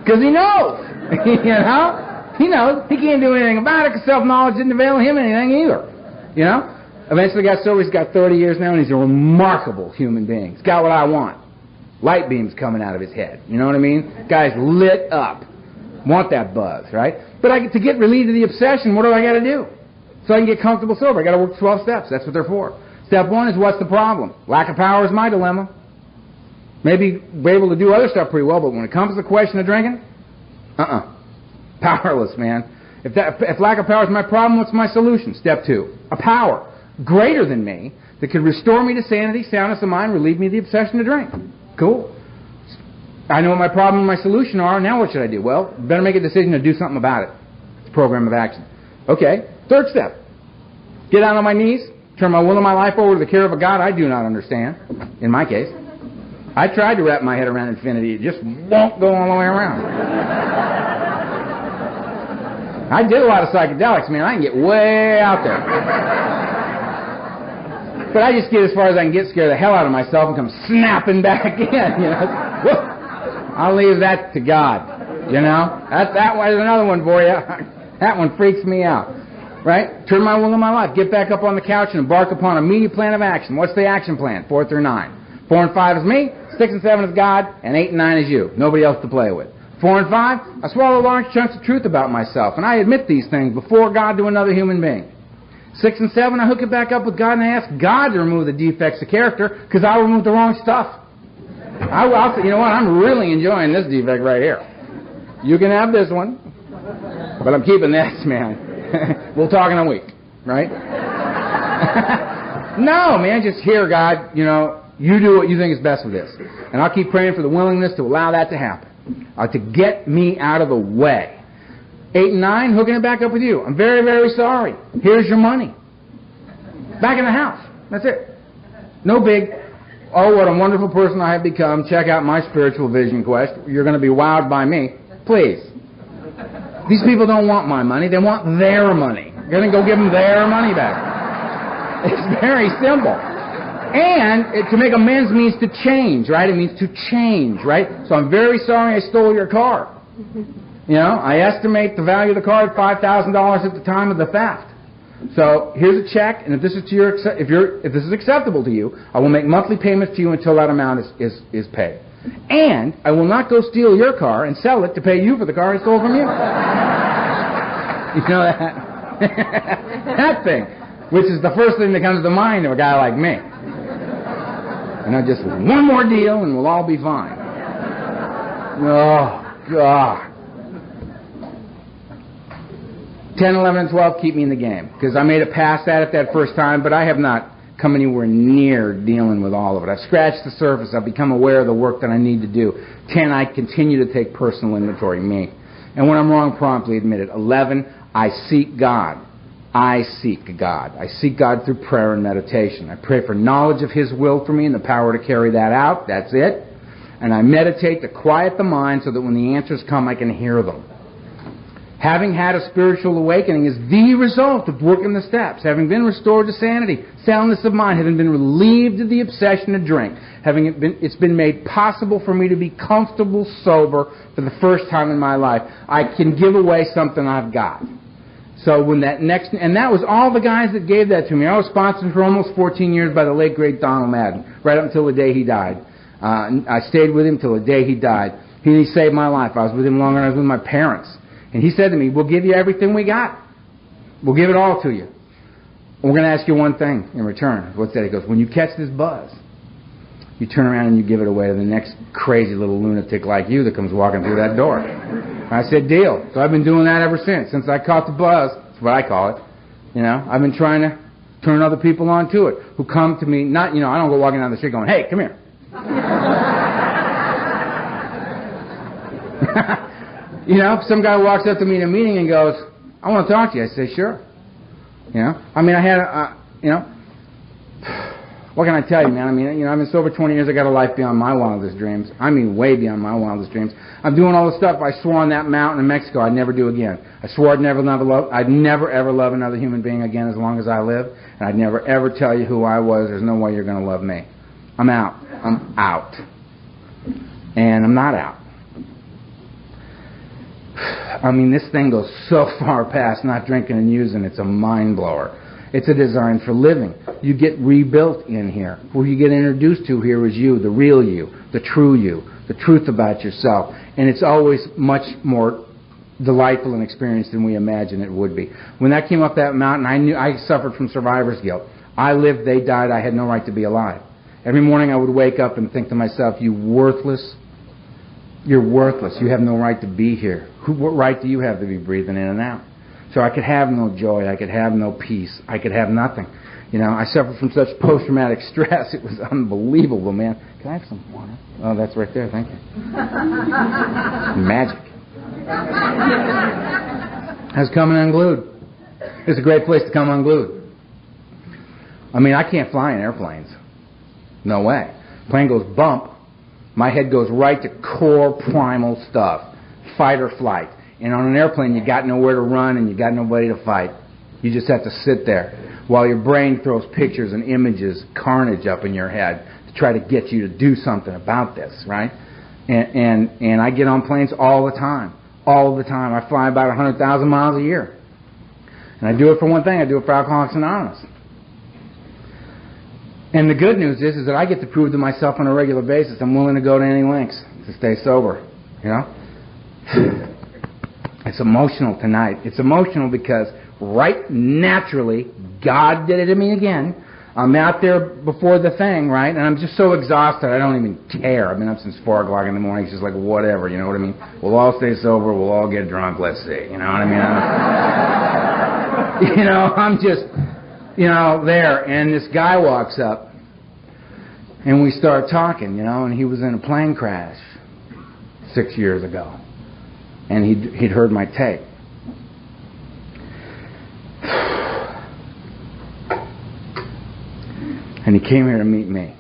Because he knows, you know? He knows. He can't do anything about it, because self-knowledge didn't avail him anything either, you know? Eventually got sober. He's got 30 years now, and he's a remarkable human being. He's got what I want. Light beams coming out of his head. You know what I mean? Guy's lit up. Want that buzz, right? But to get relieved of the obsession, what do I got to do? So I can get comfortable sober. I got to work 12 steps. That's what they're for. Step 1 is, what's the problem? Lack of power is my dilemma. Maybe we're able to do other stuff pretty well, but when it comes to the question of drinking, powerless, man. If lack of power is my problem, what's my solution? Step 2, a power greater than me that could restore me to sanity, soundness of mind, relieve me of the obsession to drink. Cool. I know what my problem and my solution are. Now what should I do? Well, better make a decision to do something about it. It's a program of action. Okay. 3rd step. Get down on my knees. Turn my will and my life over to the care of a God I do not understand. In my case. I tried to wrap my head around infinity. It just won't go all the way around. I did a lot of psychedelics, man. I can get way out there. But I just get as far as I can get, scare the hell out of myself, and come snapping back in, you know. I'll leave that to God. You know? That was another one for you. That one freaks me out. Right? Turn my will in my life. Get back up on the couch and embark upon a immediate plan of action. What's the action plan? 4 through 9. 4 and 5 is me, 6 and 7 is God, and 8 and 9 is you. Nobody else to play with. 4 and 5, I swallow large chunks of truth about myself, and I admit these things before God to another human being. 6 and 7, I hook it back up with God and I ask God to remove the defects of character because I removed the wrong stuff. I'll say, you know what, I'm really enjoying this defect right here. You can have this one, but I'm keeping this, man. We'll talk in a week, right? No, man, just hear God, you know, you do what you think is best with this. And I'll keep praying for the willingness to allow that to happen, to get me out of the way. 8 and 9, hooking it back up with you. I'm very, very sorry. Here's your money. Back in the house. That's it. No big, oh, what a wonderful person I have become. Check out my spiritual vision quest. You're going to be wowed by me. Please. These people don't want my money. They want their money. You're going to go give them their money back. It's very simple. And to make amends means to change, right? It means to change, right? So I'm very sorry I stole your car. You know, I estimate the value of the car at $5,000 at the time of the theft. So here's a check, and if this is if this is acceptable to you, I will make monthly payments to you until that amount is paid. And I will not go steal your car and sell it to pay you for the car I stole from you. You know that? That thing, which is the first thing that comes to mind of a guy like me. And I just, one more deal and we'll all be fine. Oh, God. 10, 11, and 12 keep me in the game. Because I made it past that at that first time, but I have not come anywhere near dealing with all of it. I've scratched the surface. I've become aware of the work that I need to do. 10, I continue to take personal inventory, me. And when I'm wrong, promptly admit it. 11, I seek God. I seek God. I seek God through prayer and meditation. I pray for knowledge of His will for me and the power to carry that out. That's it. And I meditate to quiet the mind so that when the answers come, I can hear them. Having had a spiritual awakening is the result of working the steps. Having been restored to sanity, soundness of mind, having been relieved of the obsession to drink, it's been made possible for me to be comfortable sober for the first time in my life. I can give away something I've got. So when that next, and that was all the guys that gave that to me. I was sponsored for almost 14 years by the late great Donald Madden, right up until the day he died. I stayed with him till the day he died. He saved my life. I was with him longer than I was with my parents. And he said to me, we'll give you everything we got. We'll give it all to you. We're going to ask you one thing in return. What's that? He goes, when you catch this buzz, you turn around and you give it away to the next crazy little lunatic like you that comes walking through that door. I said, deal. So I've been doing that ever since I caught the buzz. That's what I call it. You know, I've been trying to turn other people on to it who come to me, not, you know, I don't go walking down the street going, hey, come here. You know, if some guy walks up to me in a meeting and goes, I want to talk to you, I say, sure. You know, I mean, I had, you know, what can I tell you, man? I mean, you know, I've been sober 20 years. I got a life beyond my wildest dreams. I mean, way beyond my wildest dreams. I'm doing all the stuff I swore on that mountain in Mexico I'd never do again. I swore I'd never ever love another human being again as long as I live, and I'd never ever tell you who I was. There's no way you're going to love me. I'm out. I'm out. And I'm not out. I mean, this thing goes so far past not drinking and using. It's a mind blower. It's a design for living. You get rebuilt in here. Who you get introduced to here is you, the real you, the true you, the truth about yourself. And it's always much more delightful an experience than we imagine it would be. When that came up that mountain, I knew I suffered from survivor's guilt. I lived, they died, I had no right to be alive. Every morning I would wake up and think to myself, you worthless. You're worthless. You have no right to be here. What right do you have to be breathing in and out? So I could have no joy. I could have no peace. I could have nothing. You know, I suffered from such post-traumatic stress. It was unbelievable, man. Can I have some water? Oh, that's right there. Thank you. Magic. That's coming unglued. It's a great place to come unglued. I mean, I can't fly in airplanes. No way. Plane goes bump. My head goes right to core primal stuff. Fight or flight. And on an airplane, you got nowhere to run and you got nobody to fight. You just have to sit there while your brain throws pictures and images, carnage up in your head to try to get you to do something about this, right? And I get on planes all the time. All the time. I fly about 100,000 miles a year. And I do it for one thing. I do it for Alcoholics Anonymous. And the good news is that I get to prove to myself on a regular basis I'm willing to go to any lengths to stay sober. You know? It's emotional tonight. It's emotional because right naturally, God did it to me again. I'm out there before the thing, right? And I'm just so exhausted, I don't even care. I've been up since 4 o'clock in the morning. It's just like, whatever, you know what I mean? We'll all stay sober. We'll all get drunk. Let's see. You know what I mean? You know, I'm just, you know, there. And this guy walks up, and we start talking, you know, and he was in a plane crash 6 years ago. And he'd heard my tape. And he came here to meet me.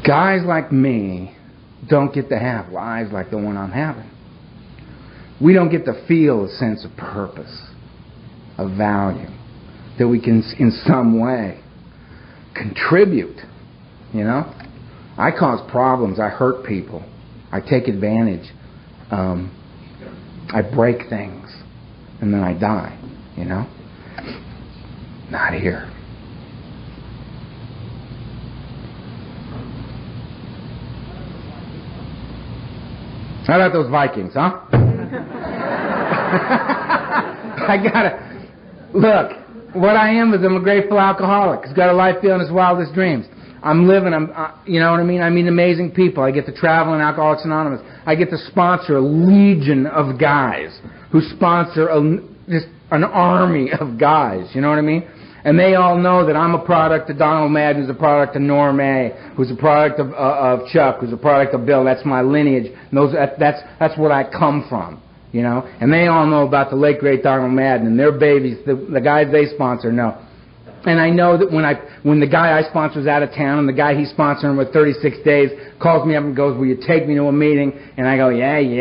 Guys like me don't get to have lives like the one I'm having. We don't get to feel a sense of purpose, of value, that we can in some way contribute, you know? I cause problems. I hurt people. I take advantage. I break things, and then I die, you know? Not here. How about those Vikings, huh? I gotta... Look, what I am is I'm a grateful alcoholic who's got a life beyond his wildest dreams. I'm living, you know what I mean? I meet amazing people. I get to travel in Alcoholics Anonymous. I get to sponsor a legion of guys who sponsor just an army of guys, you know what I mean? And they all know that I'm a product of Donald Madd, who's a product of Norm A, who's a product of Chuck, who's a product of Bill. That's my lineage. And that's what I come from, you know? And they all know about the late, great Donald Madden and their babies, the guys they sponsor know. And I know that when the guy I sponsor is out of town and the guy he's sponsoring with 36 days calls me up and goes, will you take me to a meeting? And I go, yeah. You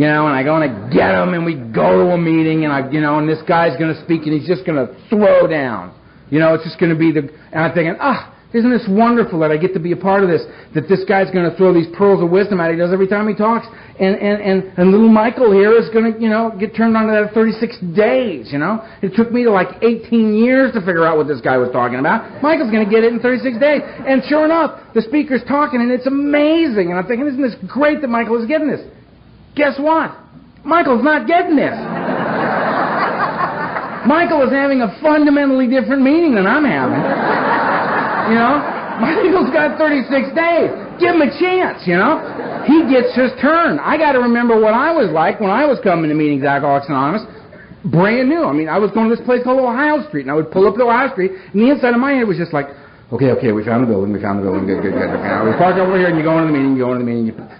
know, and I go and I get him and we go to a meeting and and this guy's going to speak and he's just going to throw down. You know, it's just going to be and I'm thinking, isn't this wonderful that I get to be a part of this, that this guy's going to throw these pearls of wisdom out he does every time he talks, and little Michael here is going to, get turned on to that 36 days, you know. It took me to like 18 years to figure out what this guy was talking about. Michael's going to get it in 36 days. And sure enough, the speaker's talking, and it's amazing. And I'm thinking, isn't this great that Michael is getting this? Guess what? Michael's not getting this. Michael is having a fundamentally different meaning than I'm having. You know, Michael's got 36 days. Give him a chance, you know. He gets his turn. I got to remember what I was like when I was coming to meetings at Alcoholics Anonymous. Brand new. I mean, I was going to this place called Ohio Street, and I would pull up to Ohio Street, and the inside of my head was just like, okay, we found the building, good. We park over here, and you go into the meeting,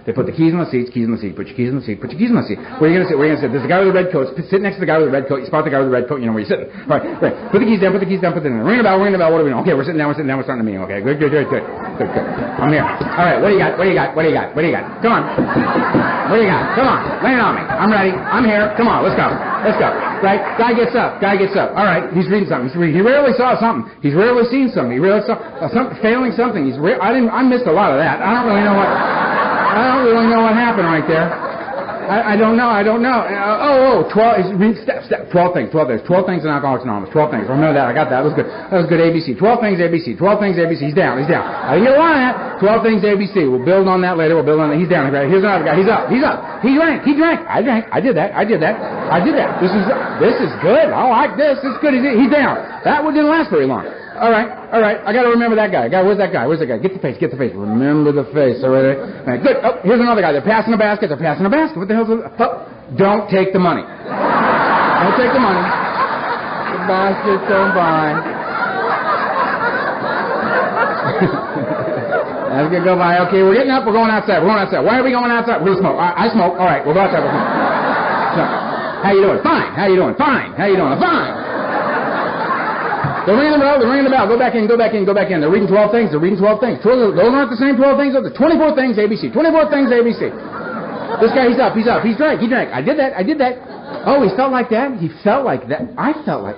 they put the keys in the seats, put your keys in the seat. Where are you going to sit? There's a guy with a red coat. Sit next to the guy with the red coat. You spot the guy with the red coat, you know where you're sitting. Right. Put the keys down, put them in. Ring the bell, what are we doing? Okay, we're sitting down, we're starting the meeting. Okay, good. I'm here. All right, what do you got? Come on. What do you got? Come on, lay it on me. I'm ready. I'm here. Come on, let's go. Right? Guy gets up. All right, he's reading something. He rarely saw something. He's rarely seen something. He rarely saw failing something. I missed a lot of that. I don't really know what happened right there. I don't know. 12 things in Alcoholics Anonymous. 12 things. Remember that. I got that. That was good ABC. 12 things ABC. He's down. I didn't get a lot of that. 12 things ABC. We'll build on that later. He's down. Here's another guy. He's up. He drank. I drank. I did that. This is good. I like this. It's good. He's down. That one didn't last very long. All right. I got to remember that guy. Where's that guy? Get the face. Remember the face. All right. Good. Oh, here's another guy. They're passing a basket. What the hell's it? Oh, don't take the money. Don't take the money. The basket don't buy. That's good. Go by. Okay, we're getting up. We're going outside. Why are we going outside? We're going to smoke. I smoke. All right. We'll go outside. We'll smoke. So, how you doing? Fine. How you doing? Fine. Fine. They're ringing the bell. Go back in. They're reading 12 things. Those aren't the same 12 things. Those are 24 things ABC. 24 things ABC. This guy, he's up. He drank. I did that. Oh, he felt like that? He felt like that. I feel like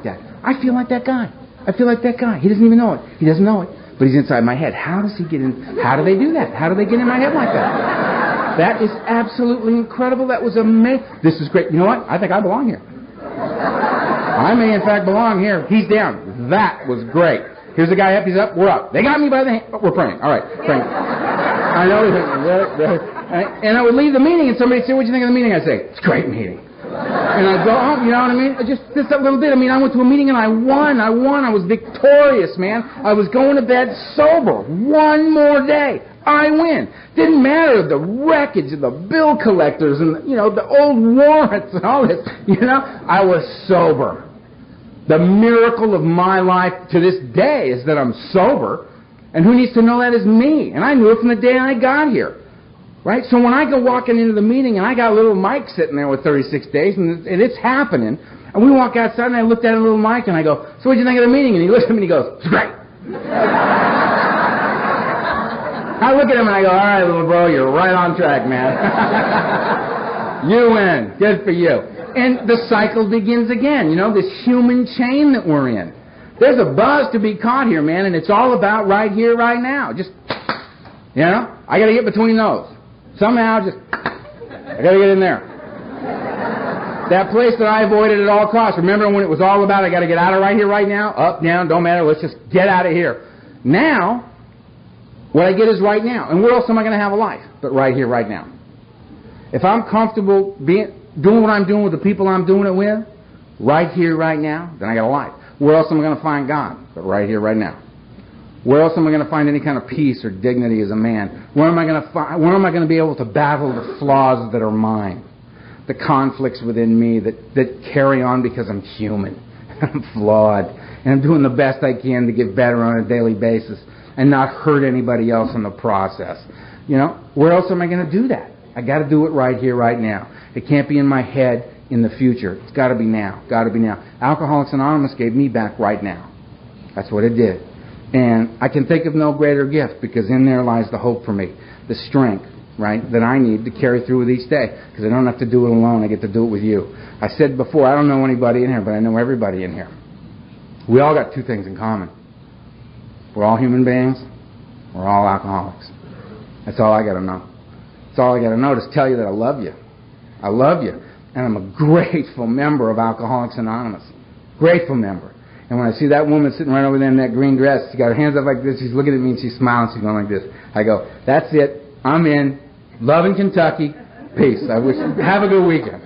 that. I feel like that guy. I feel like that guy. He doesn't even know it. He doesn't know it. But he's inside my head. How does he get in? How do they do that? How do they get in my head like that? That is absolutely incredible. That was amazing. This is great. You know what? I think I belong here. I may, in fact, belong here. He's down. That was great. Here's the guy up. He's up. We're up. They got me by the hand. Oh, we're praying. All right. Praying. I know. And I would leave the meeting, and somebody would say, "What'd you think of the meeting?" I'd say, "It's a great meeting." And I'd go home, you know what I mean? Just a little bit. I mean, I went to a meeting and I won. I was victorious, man. I was going to bed sober. One more day. I win. Didn't matter the wreckage of the bill collectors and, the old warrants and all this. I was sober. The miracle of my life to this day is that I'm sober. And who needs to know that is me. And I knew it from the day I got here. Right? So when I go walking into the meeting and I got little Mike sitting there with 36 days and it's happening, and we walk outside and I looked at little Mike and I go, "So what did you think of the meeting?" And he looks at me and he goes, "It's great." I look at him and I go, "All right, little bro, you're right on track, man." You win. Good for you. And the cycle begins again, this human chain that we're in. There's a buzz to be caught here, man, and it's all about right here, right now. Just, I got to get between those. Somehow, I got to get in there. That place that I avoided at all costs. Remember when it was all about, I got to get out of right here, right now? Up, down, don't matter. Let's just get out of here. Now, what I get is right now. And where else am I going to have a life but right here, right now? If I'm comfortable doing what I'm doing with the people I'm doing it with, right here, right now, then I got a life. Where else am I going to find God but right here, right now? Where else am I going to find any kind of peace or dignity as a man? Where am I going to be able to battle the flaws that are mine? The conflicts within me that carry on because I'm human. I'm flawed. And I'm doing the best I can to get better on a daily basis and not hurt anybody else in the process. Where else am I going to do that? I got to do it right here, right now. It can't be in my head in the future. It's got to be now. Got to be now. Alcoholics Anonymous gave me back right now. That's what it did. And I can think of no greater gift because in there lies the hope for me, the strength, right, that I need to carry through with each day because I don't have to do it alone. I get to do it with you. I said before, I don't know anybody in here, but I know everybody in here. We all got two things in common. We're all human beings. We're all alcoholics. That's all I got to know. That's all I got to know to tell you that I love you. I love you. And I'm a grateful member of Alcoholics Anonymous. Grateful member. And when I see that woman sitting right over there in that green dress, she got her hands up like this, she's looking at me and she's smiling, she's going like this. I go, "That's it. I'm in. Love in Kentucky. Peace. I wish you have a good weekend."